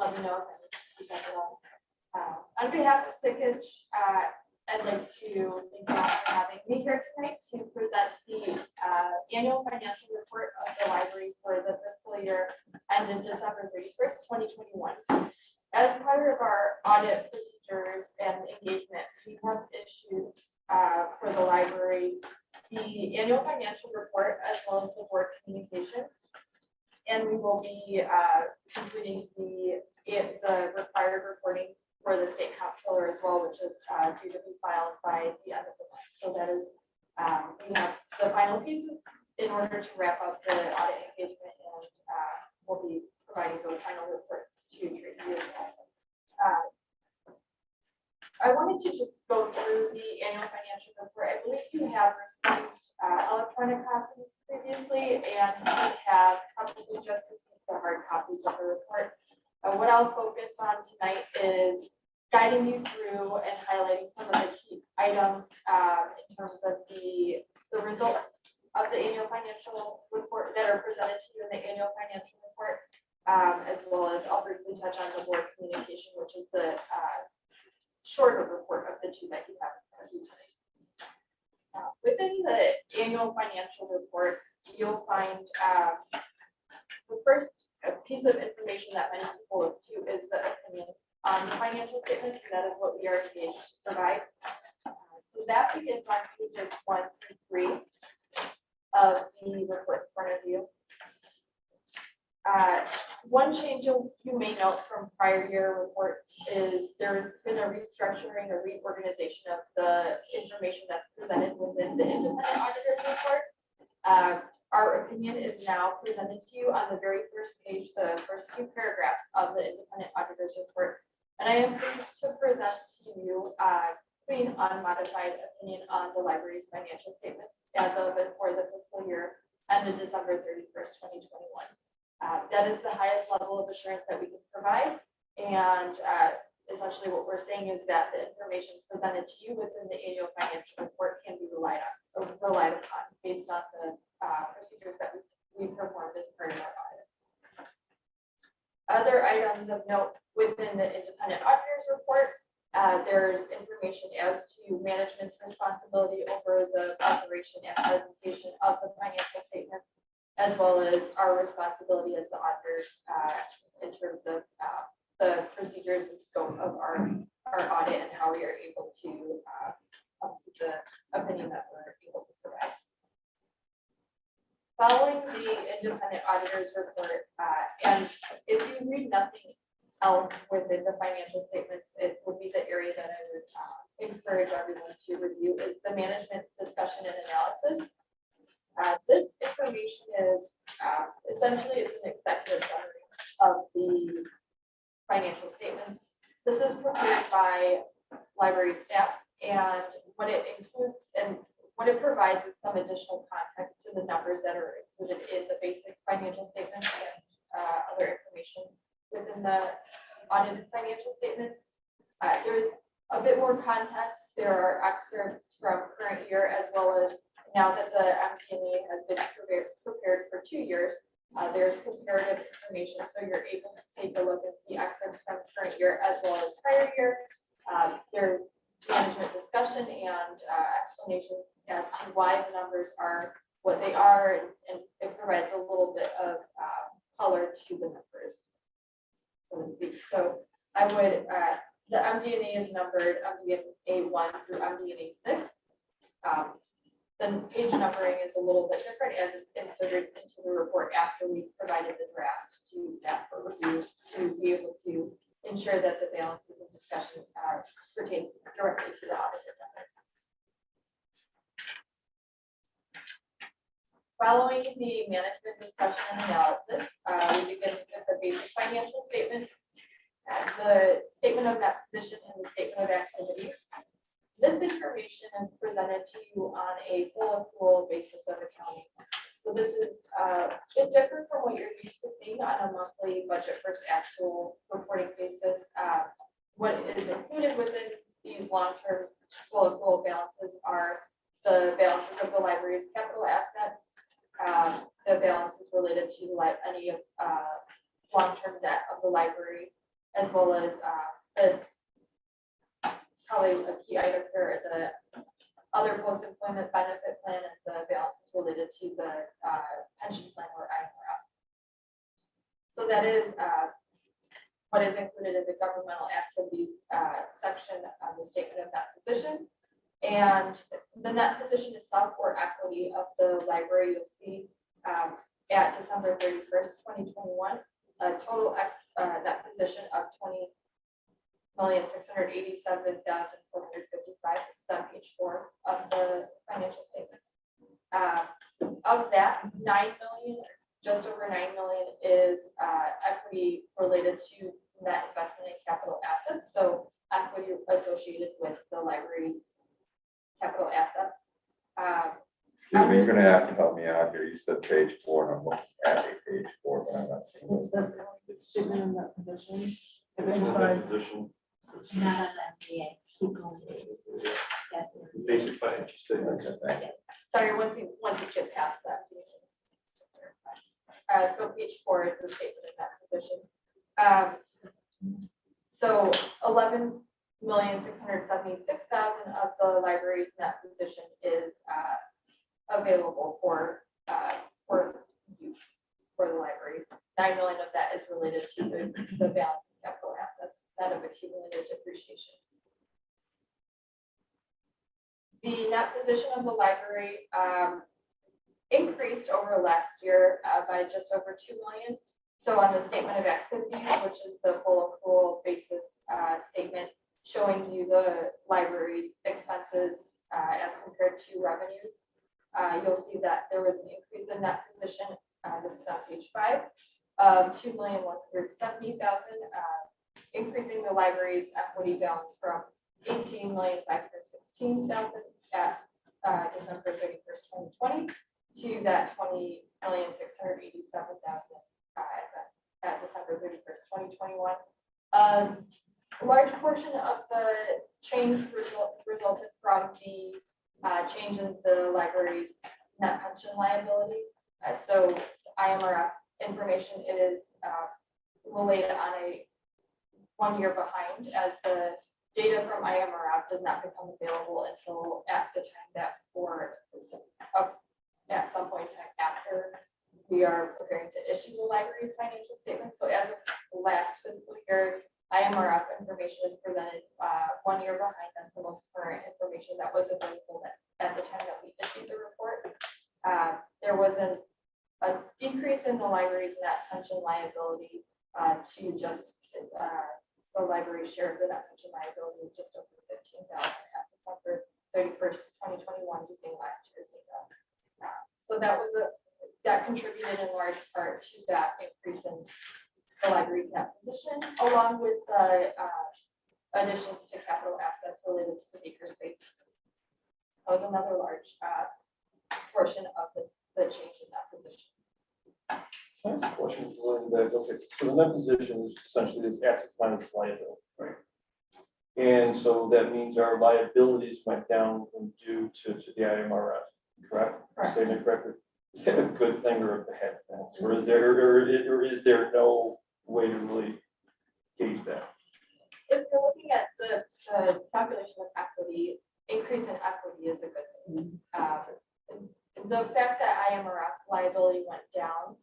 let me know if I need to speak up at all. On behalf of Hvac, I'd like to thank you all for having me here tonight to present the annual financial report of the library for the fiscal year ended December 31st, 2021. As part of our audit procedures and engagement, we have issued for the library the annual financial report as well as the board communications. And we will be completing the required reporting for the state comptroller as well, which is due to be filed by the end of the month. So that is, we have the final pieces in order to wrap up the audit engagement, and we'll be providing those final reports to Tracy as well. I wanted to just go through the annual financial report. I believe you have received electronic copies previously, and you have probably just received the hard copies of the report. What I'll focus on tonight is guiding you through and highlighting some of the key items in terms of the results of the annual financial report that are presented to you in the annual financial report, as well as I'll briefly touch on the board communication, which is the shorter report of the two that you have in front of you tonight. Within the annual financial report, you'll find the first piece of information that many people look to is the opinion on the financial statements, and that is what we are engaged to provide. So that begins on pages 1 through 3 of the report in front of you. One change you may note from prior year reports is there's been a restructuring or reorganization of the information that's presented within the independent auditor's report. Our opinion is now presented to you on the very first page, the first 2 paragraphs of the independent auditor's report. And I am pleased to present to you clean, unmodified opinion on the library's financial statements as of and for the fiscal year ended December 31st, 2021. That is the highest level of assurance that we can provide. And essentially what we're saying is that the information presented to you within the annual financial report can be relied upon based on the procedures that we performed as part of our audit. Other items of note within the independent auditor's report, there's information as to management's responsibility over the preparation and presentation of the financial statements, as well as our responsibility as the auditors in terms of the procedures and scope of our audit and how we are able to come to the opinion that we're able to provide. Following the independent auditor's report, and if you read nothing else within the financial statements, it would be the area that I would encourage everyone to review is the management's discussion and analysis. This information is essentially it's an executive summary of the financial statements. This is prepared by library staff, and what it includes and what it provides is some additional context to the numbers that are included in the basic financial statements and other information within the audited financial statements. There's a bit more context. There are excerpts from current year as well as now that the MD&A has been prepared for 2 years. There's comparative information, so you're able to take a look and see excerpts from current year as well as prior year. There's management discussion and explanations as to why the numbers are what they are, and it provides a little bit of color to the numbers, so to speak. So I would, the MD&A is numbered MD&A 1 through MD&A 6. The page numbering is a little bit different as it's inserted into the report after we provided the draft to staff for review to be able to ensure that the balances and discussion pertains directly to the auditor. Following the management discussion and analysis, we begin with the basic financial statements, the statement of net position and the statement of activities. This information is presented to you on a full accrual basis of accounting. So this is a bit different from what you're used to seeing on a monthly budget versus actual reporting basis. What is included within these long-term full accrual balances are the balances of the library's capital assets, the balances related to any of long-term debt of the library, as well as the probably a key item here, the other post-employment benefit plan and the balances related to the pension plan or IRA. So that is what is included in the governmental activities section of the statement of net position. And the net position itself or equity of the library, you'll see at December 31st, 2021, a total net position of $20,687,455. This is on page 4 of the financial statements. Of that, 9 million, just over 9 million, is equity related to net investment in capital assets. So equity associated with the library's capital assets. Excuse me, you're gonna have to help me out here. You said page 4, and I'm looking at page 4, but I'm not seeing It's it. this statement in that position. It's in that position. Not on the MBA. Keep going. Yes. Basic financial statements. Okay, thank you. Sorry, once you get past that. So page 4 is the statement in that position. So 11,676,000 of the library's net position is available for use for the library. 9 million of that is related to the balance of capital assets that have accumulated depreciation. The net position of the library increased over last year by just over 2 million. So on the statement of activities, which is the full accrual basis statement showing you the library's expenses as compared to revenues, you'll see that there was an increase in that position. This is on page 5 of 2,170,000, increasing the library's equity balance from 18,516,000 at December 31st, 2020 to that 20,687,000 at December 31st, 2021. A large portion of the change resulted from the change in the library's net pension liability. So IMRF information is related on a 1 year behind, as the data from IMRF does not become available until at the time that at some point in time after we are preparing to issue the library's financial statements. So as of last fiscal year, IMRF information is presented 1 year behind. That's the most current information that was available at the time that we issued the report. There was a decrease in the library's net pension liability to just the library's share of the net pension liability was just over 15,000 at December 31st, 2021, using last year's data. So that contributed in large part to that increase in the library's net position, along with the additions to capital assets related to the makerspace. That was another large portion of the change in that position. I have a question for Linda. Okay, so the net position is essentially this assets minus liability, right? And so that means our liabilities went down due to the IMRF, correct? Correct. Saying it correctly. Is that a good thing or a bad thing? Or is there no way to really gauge that? If you're looking at the calculation of equity, increase in equity is a good thing. The fact that IMRF liability went down,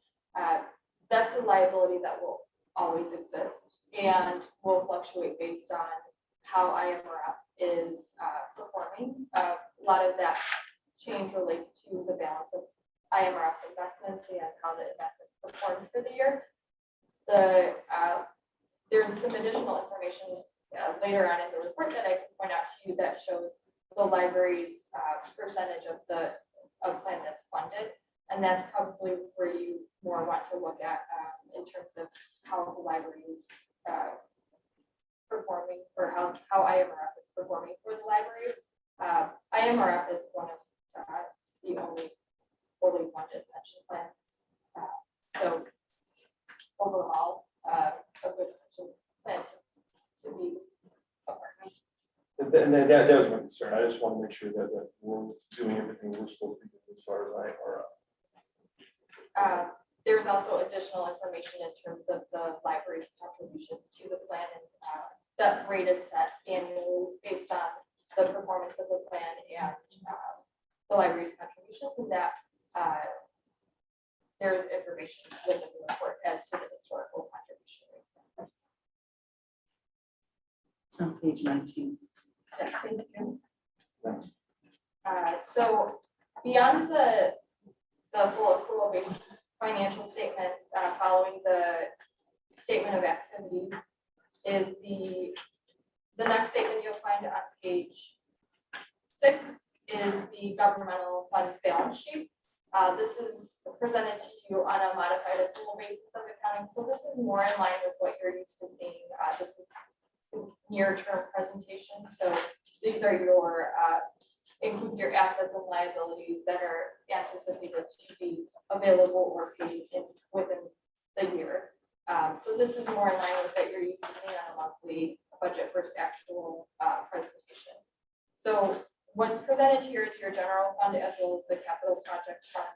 that's a liability that will always exist and will fluctuate based on how IMRF is performing. A lot of that change relates to the balance of IMRF's investments and how the investments performed for the year. There's some additional information later on in the report that I can point out to you that shows the library's percentage of the plan that's funded. And that's probably where you more want to look at in terms of how the library is performing, or how IMRF is performing for the library. IMRF is one of the only fully funded pension plans. So overall, a good pension plan to be a partner. And that was my concern. I just want to make sure that we're doing everything we're supposed to do as far as IMRF. There's also additional information in terms of the library's contributions to the plan, and that rate is set annually based on the performance of the plan and the library's contributions, and that there's information within the report as to the historical contribution rate. It's on page 19. Yes, thank you. Thanks. So beyond the full accrual basis financial statements, following the statement of activities is the next statement you'll find on page 6 is the governmental funds balance sheet. This is presented to you on a modified accrual basis of accounting. So this is more in line with what you're used to seeing. This is near-term presentation. So these are your includes your assets and liabilities that are anticipated to be available or paid within the year. So this is more in line with what you're used to seeing on a monthly budget versus actual presentation. So what's presented here is your general fund as well as the capital projects fund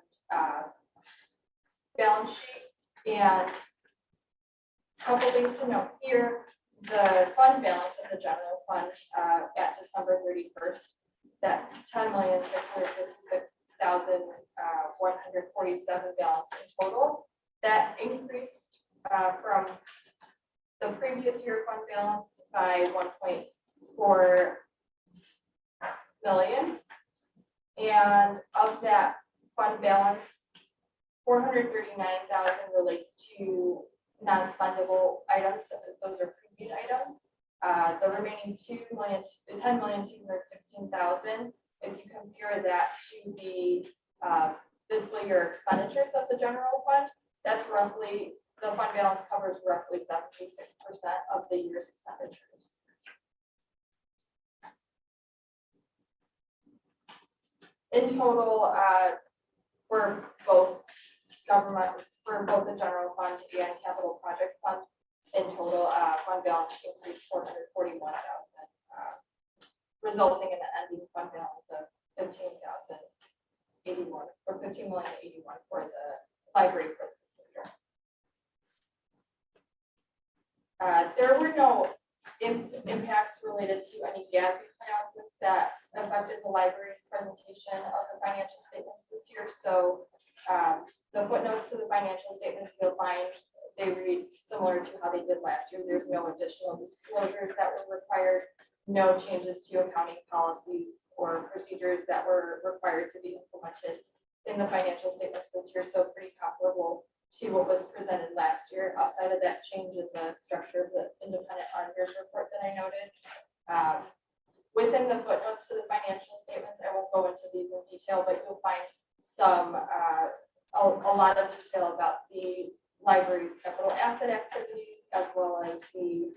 balance sheet. And a couple things to note here, the fund balance of the general fund at December 31st, that 10,656,147 balance in total, that increased from the previous year fund balance by 1.4 million. And of that fund balance, 439,000 relates to non-fundable items. So those are prepaid items. The remaining 10,216,000, if you compare that to the fiscal year expenditures of the general fund, that's roughly, the fund balance covers roughly 76% of the year's expenditures. In total, for both the general fund and capital projects fund, in total, fund balance increased 441,000, resulting in an ending fund balance of 15,081 or 15,081 for the library for this year. There were no impacts related to any GAAP pronouncements that affected the library's presentation of the financial statements this year. So the footnotes to the financial statements you'll find, they read similar to how they did last year. There's no additional disclosures that were required, no changes to accounting policies or procedures that were required to be implemented in the financial statements this year. So pretty comparable to what was presented last year, outside of that change in the structure of the independent auditors report that I noted. Within the footnotes to the financial statements, I won't go into these in detail, but you'll find some a lot of detail about the library's capital asset activities as well as the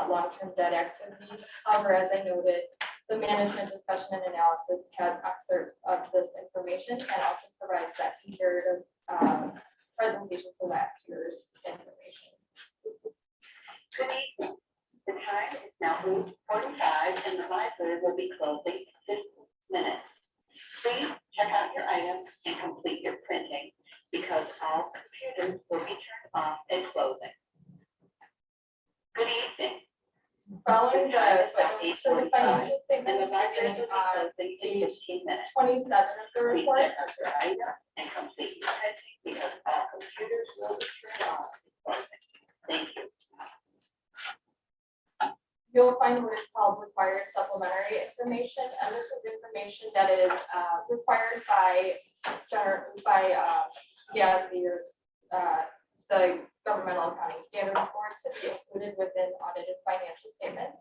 long-term debt activities. However, as I noted, the management discussion and analysis has excerpts of this information and also provides that comparative presentation to last year's information. Good evening. The time is now 8:45 and the library will be closing in 15 minutes. Please check out your items and complete your printing because all computers will be turned off at closing. Good evening. Following the footnotes to the financial And statements, the library beginning will be on closing in page 15 minutes. 27 of the Please report. check out your items and complete your printing because all computers will be turned off at closing. Thank you. You'll find what is called required supplementary information, and this is information that is required by GASB or the Governmental Accounting Standards Board to be included within audited financial statements.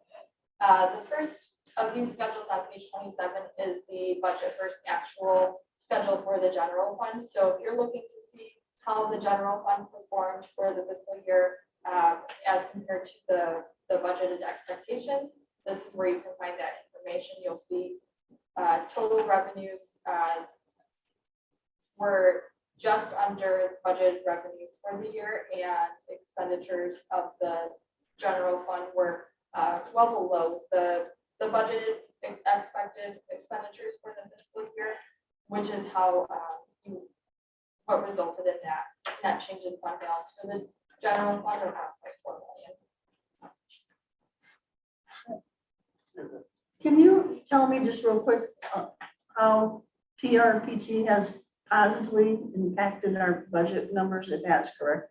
The first of these schedules on page 27 is the budget versus actual schedule for the general fund. So if you're looking to see how the general fund performed for the fiscal year as compared to the budgeted expectations, this is where you can find that information. You'll see total revenues were just under budgeted revenues for the year, and expenditures of the general fund were well below the budgeted expected expenditures for the fiscal year, which is how what resulted in that net change in fund balance for the general fund of 1.4 million. Can you tell me just real quick how PRPT has positively impacted our budget numbers, if that's correct?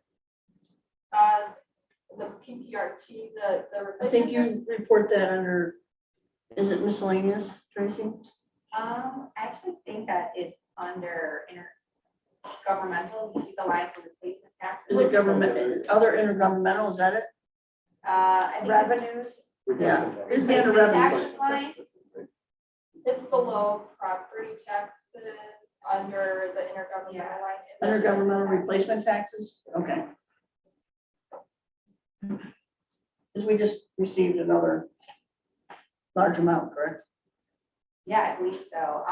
The PPRT, the I think you report that under, is it miscellaneous, Tracy? I actually think that it's under governmental. You see the line for replacement tax. Is it government, other intergovernmental, is that it? I think Revenues, Yeah. It's replacement under revenue. taxes line. It's below property taxes under the intergovernmental line. Intergovernmental replacement taxes, okay. Because we just received another large amount, correct? Yeah, I believe so.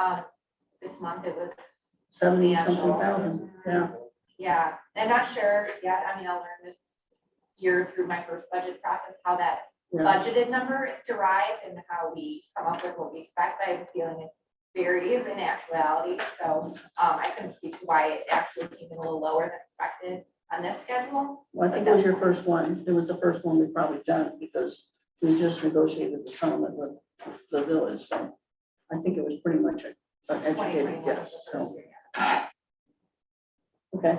This month it was, 70-something thousand, yeah. yeah, I'm not sure yet. I mean, I'll learn this year through my first budget process, how that Yeah. budgeted number is derived and how we come up with what we expect. I have a feeling it varies in actuality, so I couldn't speak to why it actually came in a little lower than expected on this schedule. Well, I think it was your first one. It was the first one we probably done because we just negotiated the settlement with the village, so I think it was pretty much an educated 2021 guess, was the so, first year, yeah. okay.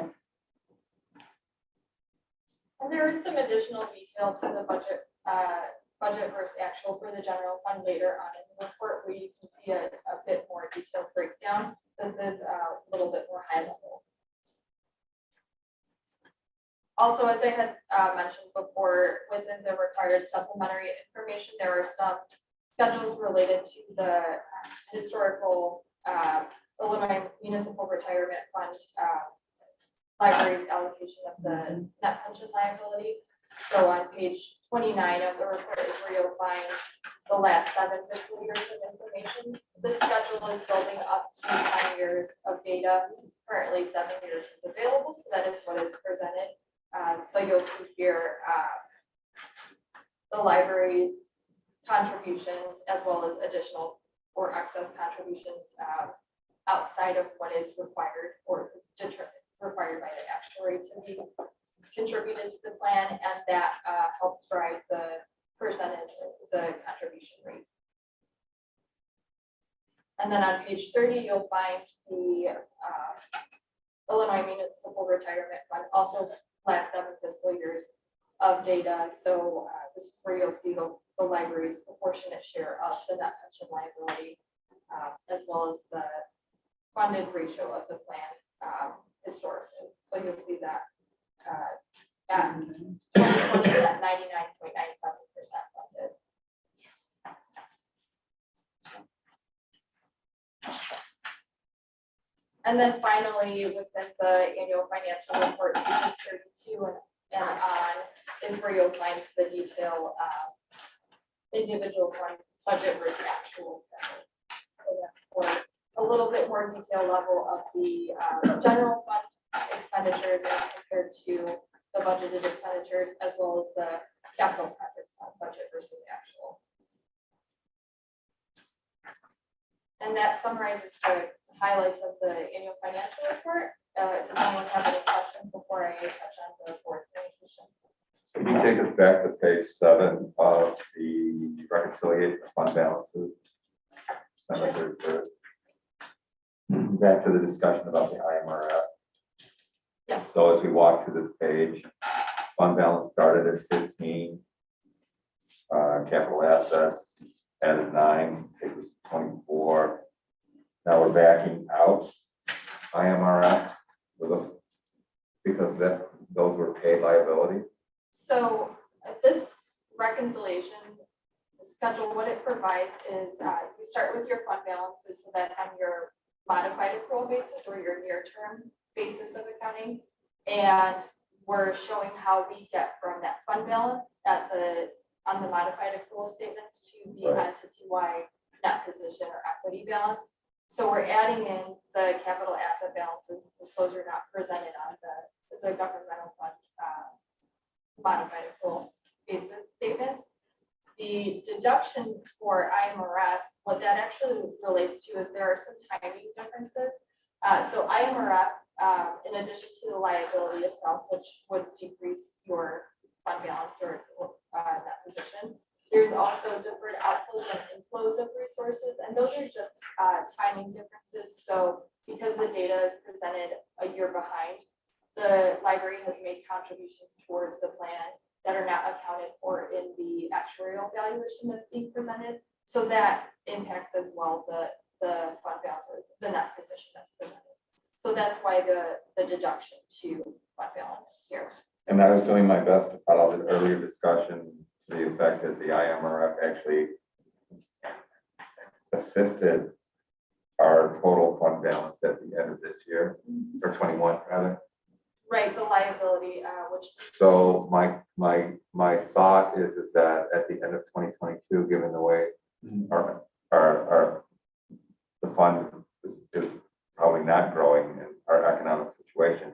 And there is some additional detail to the budget, budget versus actual for the general fund later on in the report, where you can see a bit more detailed breakdown. This is a little bit more high level. Also, as I had mentioned before, within the required supplementary information, there are some schedules related to the historical Illinois Municipal Retirement Fund library's allocation of the net pension liability. So on page 29 of the report is where you'll find the last 7 fiscal years of information. This schedule is building up to 10 years of data. Currently 7 years is available, so that is what is presented. So you'll see here the library's contributions as well as additional or excess contributions outside of what is required or required by the actuary to be contributed to the plan, and that helps drive the percentage of the contribution rate. And then on page 30, you'll find the Illinois Municipal Retirement Fund, also last 7 fiscal years of data. So this is where you'll see the library's proportionate share of the net pension liability, as well as the funded ratio of the plan historically. So you'll see that at 2020 at 99.97% funded. And then finally, within the annual financial report, pages 32 and on is where you'll find the detail individual fund budget versus actual spending. So that's for a little bit more detail level of the general fund expenditures as compared to the budgeted expenditures, as well as the capital projects budget versus actual. And that summarizes the highlights of the annual financial report. Does anyone have any questions before I touch on the board communication? So can you take us back to page 7 of the reconciliation of fund balances? Senator, back to the discussion about the IMRF. Yes. So as we walk through this page, fund balance started at 15. Capital assets added 9, takes us to 24. Now we're backing out IMRF because those were paid liabilities. So this reconciliation schedule, what it provides is you start with your fund balances, so that's on your modified accrual basis or your near-term basis of accounting. And we're showing how we get from that fund balance on the modified accrual statements to the entity-wide net position or equity balance. So we're adding in the capital asset balances, since those are not presented on the governmental fund modified accrual basis statements. The deduction for IMRF, what that actually relates to is there are some timing differences. So IMRF, in addition to the liability itself, which would decrease your fund balance or that position, there's also deferred outflows and inflows of resources, and those are just timing differences. So because the data is presented a year behind, the library has made contributions towards the plan that are not accounted for in the actuarial valuation that's being presented. So that impacts as well the fund balance or the net position that's presented. So that's why the deduction to fund balance here. And I was doing my best to follow the earlier discussion to the effect that the IMRF actually assisted our total fund balance at the end of this year, or 21 rather. Right, the liability, which. So my thought is that at the end of 2022, given the way our fund is probably not growing in our economic situation,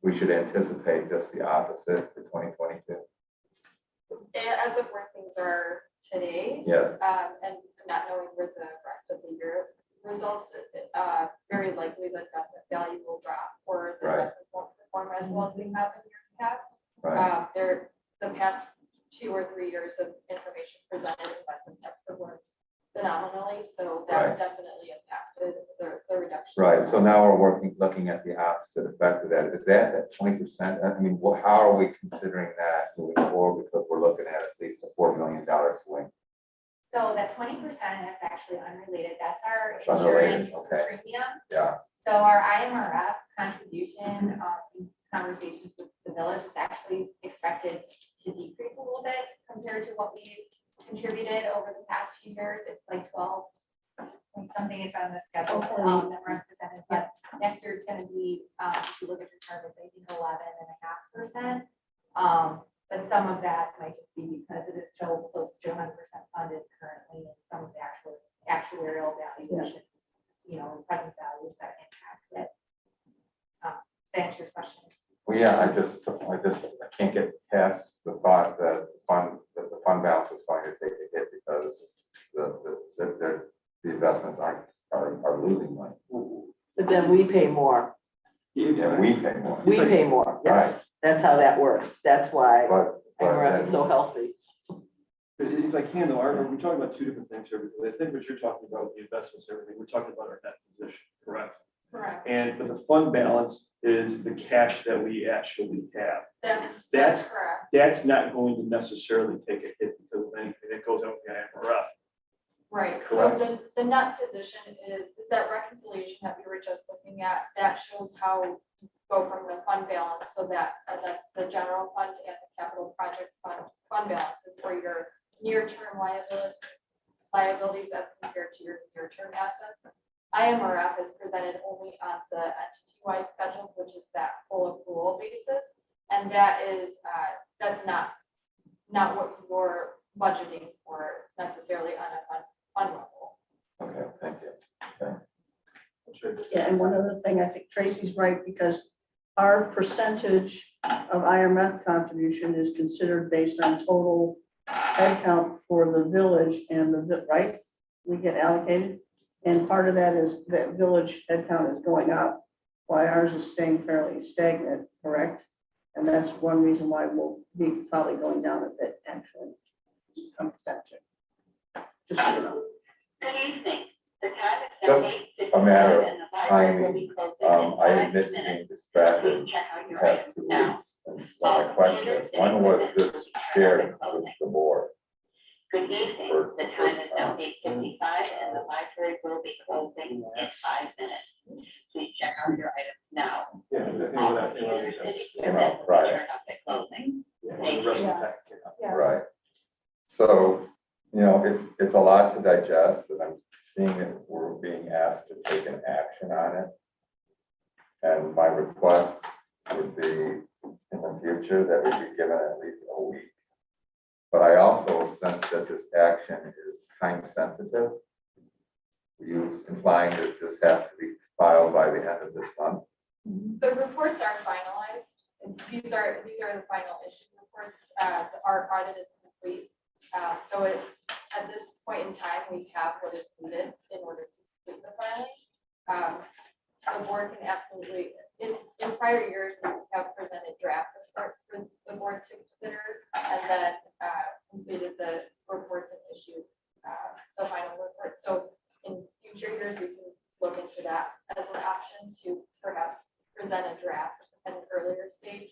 we should anticipate just the opposite for 2022. As of where things are today, Yes, and not knowing where the rest of the year results, very likely the investment value will drop or the Right. investments won't perform as well as they have in years past. right, The past 2 or 3 years of information presented, investments have performed phenomenally, so Right. that definitely impacted the reduction. right. So now we're looking at the opposite effect of that. Is that 20%? I mean, how are we considering that moving forward? Because we're looking at least a $4 million swing. So that 20% is actually unrelated. That's our It's unrelated, insurance okay. premiums. Yeah, So our IMRF contribution, in conversations with the village is actually expected to decrease a little bit compared to what we've contributed over the past few years. It's like 12 point something, it's on the schedule, that represented, but next year it's gonna be, if you look at your targets, I think 11.5%. But some of that might just be because it is so close to 100% funded currently, and some of the actuarial valuations, and present values that impact it. Does that answer your question? well, yeah, I can't get past the thought that the fund balance is going to take a hit because the investments are losing money. But then we pay more. Yeah, we pay more. We pay more, yes. That's how that works. That's why But IMRF is then- so healthy. But if I can though, we're talking about two different things here, because I think what you're talking about, the investments, and everything, we're talking about our net position, correct? Correct. But the fund balance is the cash that we actually have. That's correct. That's not going to necessarily take a hit because of anything that goes out the IMRF. Right, so Correct. the net position is that reconciliation that we were just looking at, that shows how you go from the fund balance, so that's the general fund and the capital projects fund balances for your near-term liabilities as compared to your near-term assets. IMRF is presented only on the entity-wide schedules, which is that full accrual basis, and that's not what you're budgeting for necessarily on a fund level. Okay, thank you. Yeah, and one other thing, I think Tracy's right, because our percentage of IMF contribution is considered based on total headcount for the village and right? We get allocated, and part of that is that village headcount is going up, while ours is staying fairly stagnant, correct? And that's one reason why we'll be probably going down a bit, actually. To some extent, too. Just so you know. Good evening. The time is Just now 8:55 a matter of and the library will be closing in I 5 admit to minutes. being distracted Please check out the your past items 2 now. weeks. And so my question is, when was this shared with the board? Good evening. For- The time is now 8:55 and the library will be closing in 5 minutes. Please check out your items now. Yeah, I think All that- computers that's- indicate Well, that right. turn off at closing. yeah, Thank the rest of you. the packet came out. Yeah. Right. So, it's a lot to digest, and I'm seeing that we're being asked to take an action on it. And my request would be in the future that we be given at least a week. But I also sense that this action is time sensitive. You implying that this has to be filed by the end of this month? The reports are finalized, and these are the final issue reports. Our audit is complete. So at this point in time, we have what is needed in order to complete the filing. The board can absolutely, in prior years, we have presented draft reports for the board to consider, and then completed the reports and issued the final report. So in future years, we can look into that as an option to perhaps present a draft at an earlier stage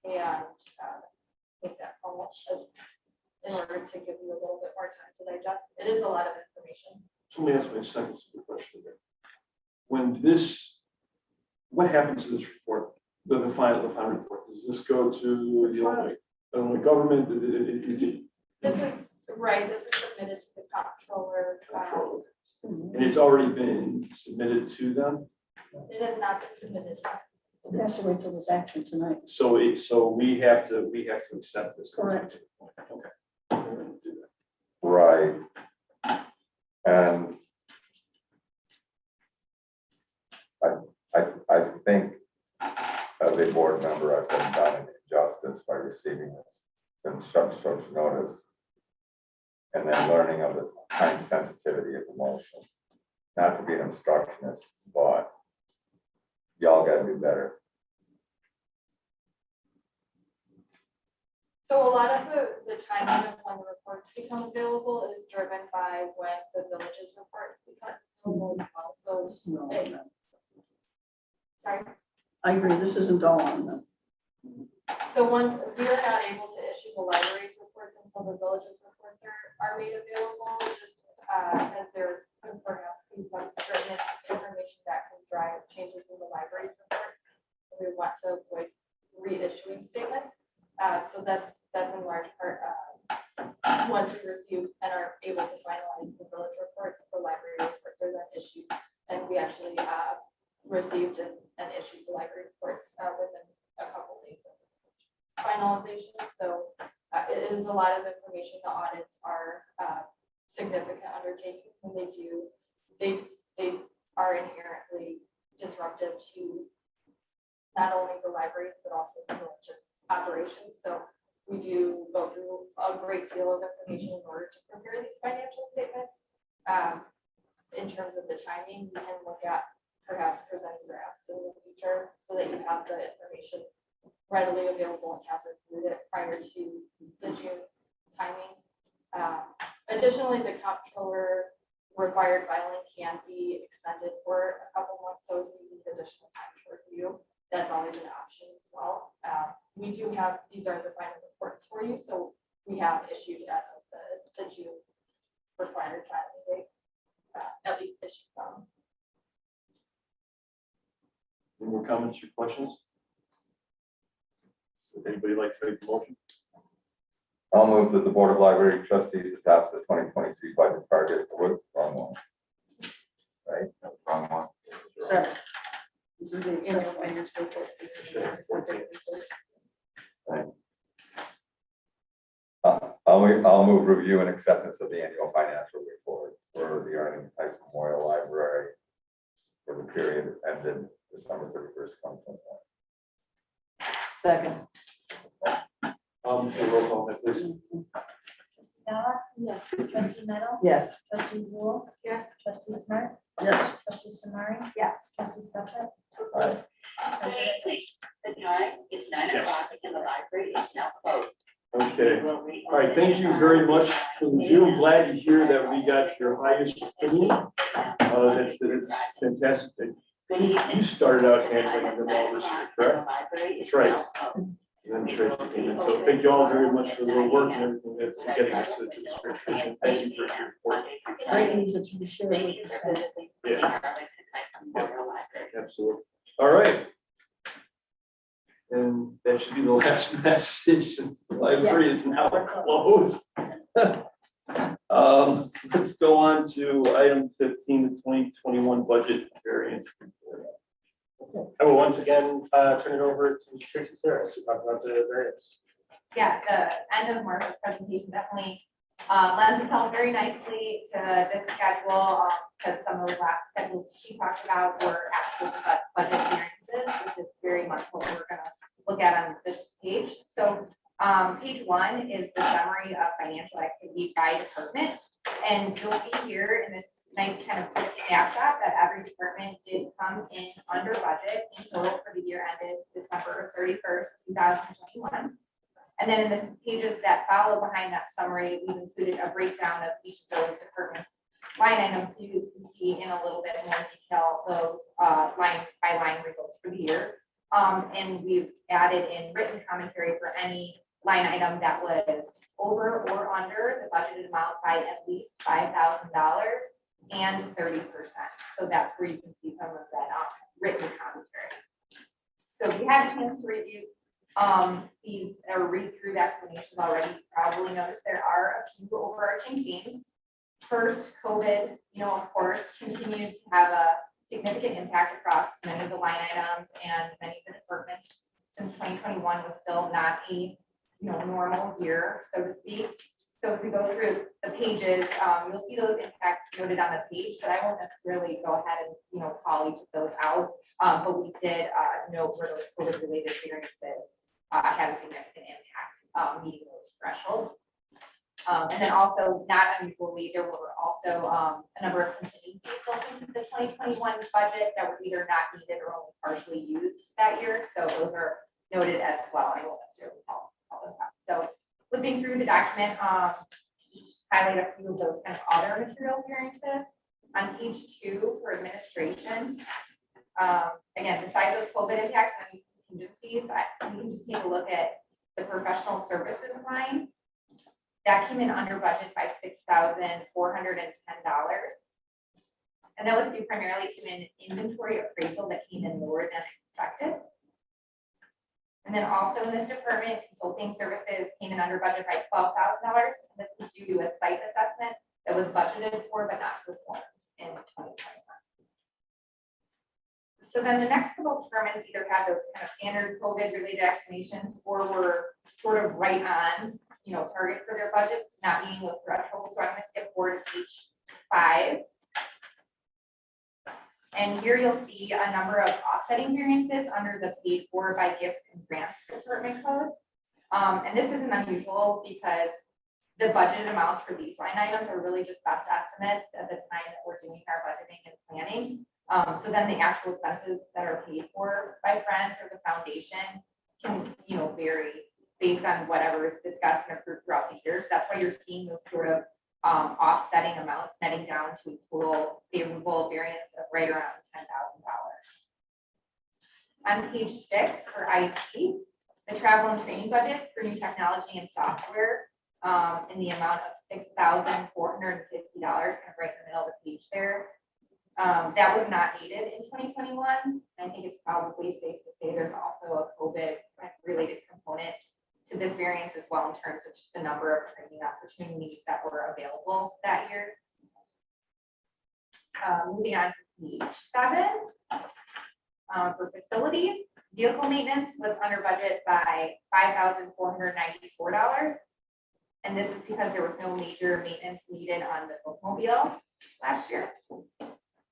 and make that formal in order to give you a little bit more time to digest. It is a lot of information. So let me ask my second simple question here. What happens to this report, the final report? Does this go to the only government? This is right. This is submitted to the comptroller. And it's already been submitted to them? It has not been submitted yet. It has to wait till this action tonight. So we have to accept this. Correct. Okay. We're gonna do that. Right. And as a board member, I've been done an injustice by receiving this in such short notice. And then learning of the time sensitivity of the motion. Not to be an obstructionist, but y'all gotta do better. So a lot of the timing of when the reports become available is driven by when the village's report becomes available as well. So, No, sorry. I agree, this isn't all on them. So once we are not able to issue the library's reports until the village's reports are made available, just as there could perhaps be some certain information that can drive changes in the library's reports. We want to avoid reissuing statements. So that's in large part once we receive and are able to finalize the village reports, the library reports are then issued, and we actually received and issued the library reports within a couple days of finalization. So it is a lot of information. The audits are significant undertakings, and they are inherently disruptive to not only the libraries but also the village's operations. So we do go through a great deal of information in order to prepare these financial statements. In terms of the timing, we can look at perhaps presenting drafts in the future so that you have the information readily available and have reviewed it prior to the June timing. Additionally, the comptroller required filing can be extended for a couple months, so if you need additional time to review, that's always an option as well. We do have, these are the final reports for you, so we have issued as of the June required filing date, at least issued them. Any more comments or questions? Would anybody like to make the motion? I'll move that the Board of Library Trustees adopts the 2023 budget target. Wrong one. Right? That's the wrong one. So, this is the annual financial report. I'll move review and acceptance of the annual financial report for the Arlington Heights Memorial Library for the period ended December 31st, 2021. Second. Roll call, please. Trustee Dalla? Yes. Trustee Meadow? Yes. Trustee Rule? Yes. Trustee Smart? Yes. Trustee Samari? Yes. Trustee Stuckett? Aye. President The time is 9 Yes. o'clock and the library is now closed. Okay. All right, thank you very much for the review. I'm glad to hear that we got your highest opinion. That's fantastic. You started out handling the all this year, correct? That's right. And then Tracy came in. So thank you all very much for the work and everything that's getting us to this description. Thank you for your report. Great news that you be sharing with the staff. Yeah. Absolutely. All right. And that should be the last message since the library is now closed. Let's go on to item 15, the 2021 budget variance. I will once again turn it over to Tracy Sarah to talk about the variance. Yeah, the end of March presentation definitely lends itself very nicely to this schedule, because some of the last schedules she talked about were actual budget variances, which is very much what we're gonna look at on this page. So page 1 is the summary of financial activity by department. And you'll see here in this nice kind of quick snapshot that every department did come in under budget in total for the year ended December 31st, 2021. And then in the pages that follow behind that summary, we've included a breakdown of each of those departments line items, so you can see in a little bit more detail those line by line results for the year. And we've added in written commentary for any line item that was over or under the budgeted amount by at least $5,000 and 30%. So that's where you can see some of that written commentary. So if you had a chance to review these or read through the explanations already, you probably noticed there are a few overarching themes. First, COVID, of course, continued to have a significant impact across many of the line items and many of the departments, since 2021 was still not a normal year, so to speak. So if we go through the pages, you'll see those impacts noted on the page, but I won't necessarily go ahead and, call each of those out. But we did note where those COVID-related variances had a significant impact meeting those thresholds. And then also, not unusually, there were also a number of contingencies built into the 2021 budget that were either not needed or only partially used that year. So those are noted as well. I won't necessarily call those out. So flipping through the document, just highlight a few of those kind of other material variances. On page 2 for administration, again, besides those COVID impacts and these contingencies, you can just take a look at the professional services line. That came in under budget by $6,410. And that was due primarily to an inventory appraisal that came in lower than expected. And then also in this department, consulting services came in under budget by $12,000. And this was due to a site assessment that was budgeted for but not performed in 2021. So then the next couple of departments either had those kind of standard COVID related explanations or were sort of right on, target for their budgets, not meeting those thresholds. So I'm going to skip forward to page 5. And here you'll see a number of offsetting variances under the paid for by gifts and grants department code. And this isn't unusual because the budgeted amounts for these line items are really just best estimates at the time that we're doing our budgeting and planning. So then the actual expenses that are paid for by Friends or the foundation can, vary based on whatever is discussed and approved throughout the years. That's why you're seeing those sort of offsetting amounts netting down to a total favorable variance of right around $10,000. On page 6 for IT, the travel and training budget for new technology and software in the amount of $6,450, kind of right in the middle of the page there. That was not needed in 2021. I think it's probably safe to say there's also a COVID related component to this variance as well in terms of just the number of training opportunities that were available that year. Moving on to page 7, for facilities, vehicle maintenance was under budget by $5,494. And this is because there was no major maintenance needed on the bookmobile last year.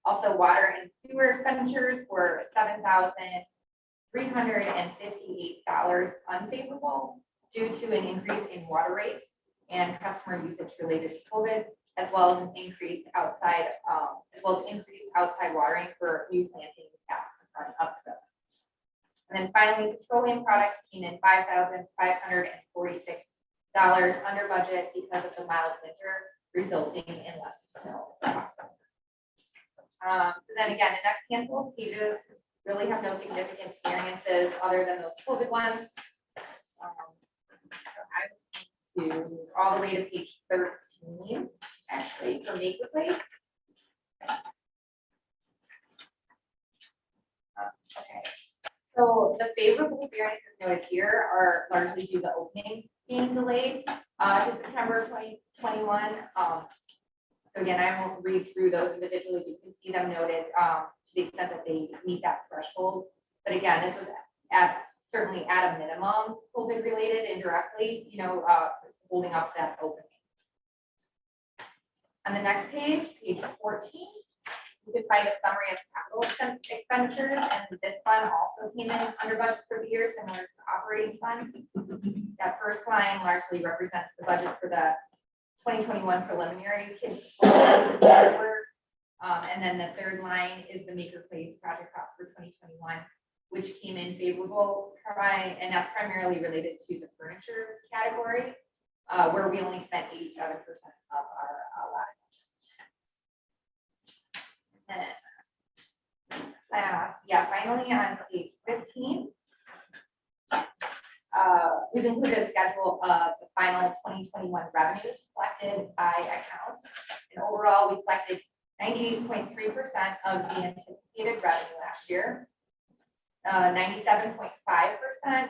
Also, water and sewer expenditures were $7,358 unfavorable due to an increase in water rates and customer usage related to COVID, as well as an increase outside, increased outside watering for new plantings at the front of the. And then finally, petroleum products came in $5,546 under budget because of the mild winter, resulting in less snow. So then again, the next handful of pages really have no significant variances other than those COVID ones. So I will to all the way to page 13, actually, for Hvac Replacement. Okay, so the favorable variances noted here are largely due to opening being delayed to September 2021. So again, I won't read through those individually. You can see them noted to the extent that they meet that threshold. But again, this was certainly at a minimum COVID related indirectly, holding up that opening. On the next page, page 14, you can find a summary of capital expenditures, and this fund also came in under budget for the year, similar to the operating fund. That first line largely represents the budget for the 2021 preliminary kids work. And then the third line is the Hvac Replacement project cost for 2021, which came in favorable, and that's primarily related to the furniture category, where we only spent 87% of our allotted. Finally on page 15, we've included a schedule of the final 2021 revenues collected by accounts. And overall, we collected 98.3% of the anticipated revenue last year. 97.5%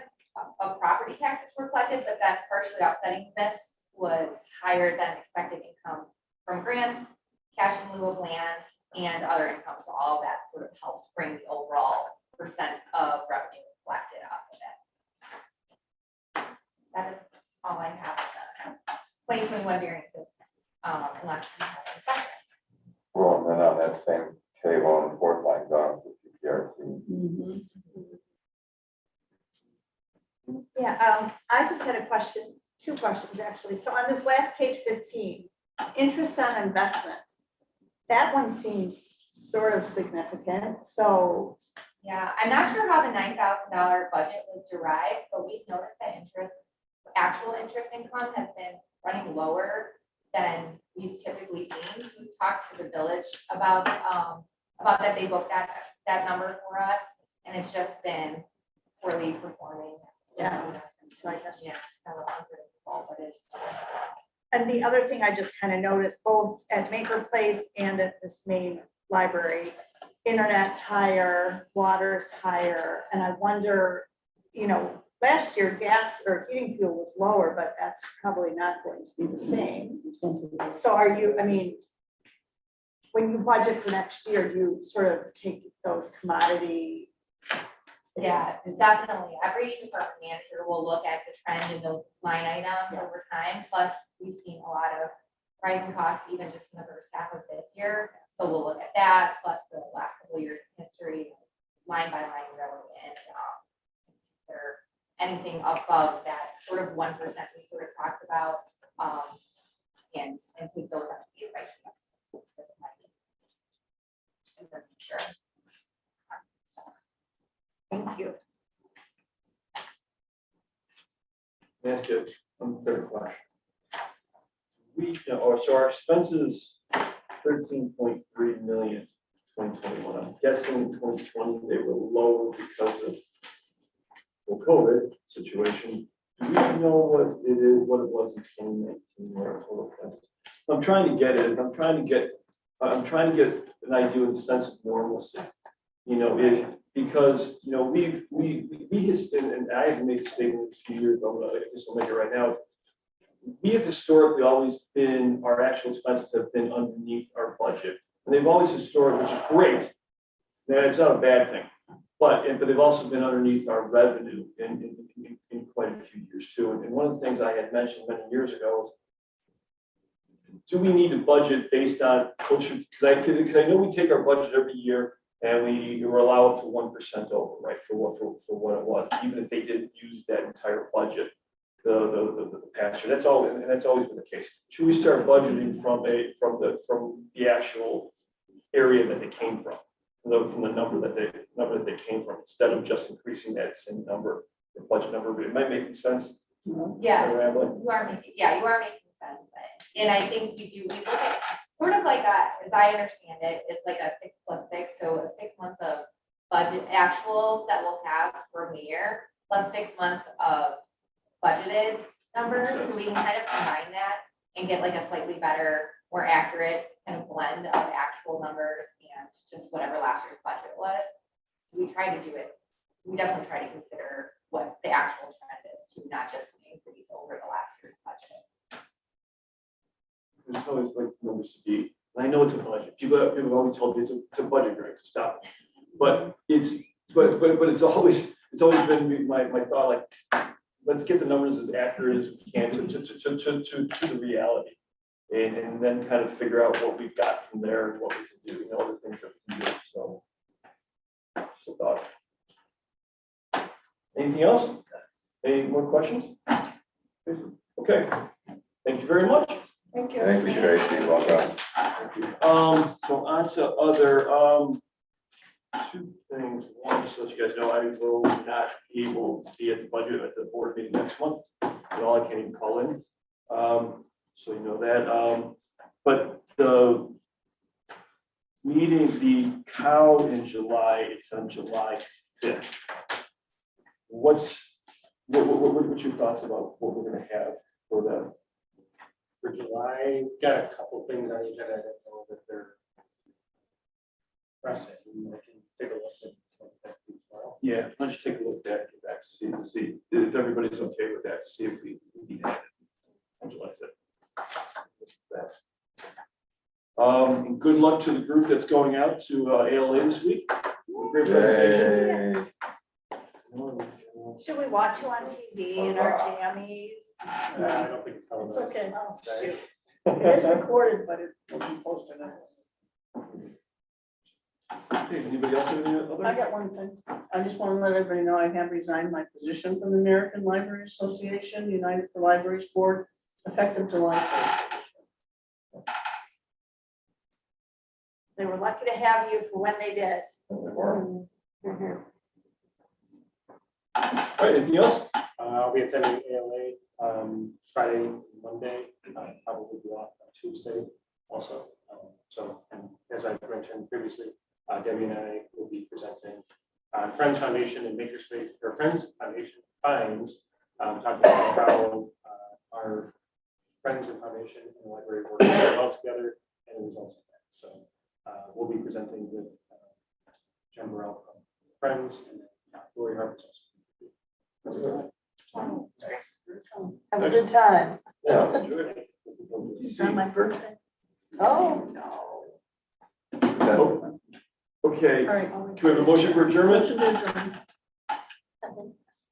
of property taxes were collected, but then partially offsetting this was higher than expected income from grants, cash in lieu of land, and other income. So all of that sort of helped bring the overall percent of revenue collected up a bit. That is all I have on the 2021 variances, unless. you have an exception. Well, and then on that same table on the fourth line down, the PRT. Yeah, I just had a question, two questions actually. So on this last page 15, interest on investments, that one seems sort of significant. So Yeah, I'm not sure how the $9,000 budget was derived, but we've noticed that actual interest income has been running lower than we've typically seen. So we've talked to the village about that. They booked that number for us, and it's just been poorly performing. Yeah, so I guess. Yeah, it's kind of unpredictable, but it's. And the other thing I just kind of noticed, both at Maker Place and at this main library, internet's higher, water's higher, and I wonder, last year gas or heating fuel was lower, but that's probably not going to be the same. So are you, when you budget for next year, do you sort of take those commodity? Yeah, definitely. Every department manager will look at the trend in those line items over time. Plus, we've seen a lot of rising costs even just in the first half of this year. So we'll look at that, plus the last couple of years in history, line by line, really, and there anything above that sort of 1% we sort of talked about, and take those up to the advice. Sure. Thank you. Ask you one third question. So our expenses, 13.3 million, 2021. I'm guessing in 2020, they were lower because of the COVID situation. Do we know what it was in 2019 where our total expenses? I'm trying to get an idea of the sense of normalcy. Because and I have made a statement a few years ago, I guess I'll make it right now. We have historically always been, our actual expenses have been underneath our budget. And they've always historically, which is great. Now, it's not a bad thing, but they've also been underneath our revenue in quite a few years too. And one of the things I had mentioned many years ago is, do we need to budget based on culture? Because I know we take our budget every year and we allow up to 1% over, right, for what it was, even if they didn't use that entire budget the past year. That's always been the case. Should we start budgeting from the actual area that they came from the number that they came from, instead of just increasing that same number, the budget number? But it might make sense. Yeah, you are making sense. And I think we look at sort of like as I understand it, it's like a 6+6. So 6 months of budget actuals that we'll have for the year, plus 6 months of budgeted numbers. So we can kind of combine that and get like a slightly better, more accurate kind of blend of actual numbers and just whatever last year's budget was. We try to do it. We definitely try to consider what the actual trend is to, not just an increase over the last year's budget. There's always like numbers to be. I know it's a budget. People have always told me it's a budget, Greg, to stop. But it's always been my thought, like, let's get the numbers as accurate as we can to the reality. And then kind of figure out what we've got from there and what we can do, other things that we can do. So thought. Anything else? Any more questions? Okay. Thank you very much. Thank you. Thank you, Tracy. Well done. Thank you. So on to other, two things. One, just to let you guys know, I will not be able to be at the budget at the board meeting next month. At all, I can't even call in. So you know that. But the meeting, the cow in July, it's on July 5th. What's your thoughts about what we're gonna have for the? For July, got a couple things on the agenda that tell that they're pressing. I can take a look at that tomorrow. Yeah, why don't you take a look at it, get back to see if everybody's okay with that, see if we need that on July 5th. And good luck to the group that's going out to ALA this week. Great presentation. Yay. Should we watch you on TV in our jammies? I don't think it's It's televised. okay. Oh, shoot. It is recorded, but it will be posted. Okay, anybody else have any I other? got one thing. I just want to let everybody know I have resigned my position from the American Library Association, United for Libraries Board, effective July 1st. They were lucky to have you for when they did. All right, anything else? I'll be attending ALA Friday, Monday, probably be off on Tuesday also. So, and as I mentioned previously, Debbie and I will be presenting on Friends Foundation and Makerspace, or Friends Foundation Finds, talking about how our Friends and Foundation and the library work very well together and the results of that. So we'll be presenting with Jen Burrell from Friends and Lori Harper. Have a good time. Yeah, enjoy it. It's on my birthday. Oh, Oh, okay, All right. can we have a motion for adjournment? Motion to adjourn.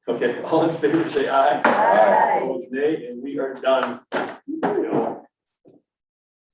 Okay, all in favor, say aye. Aye. Opposed, nay, and we are done.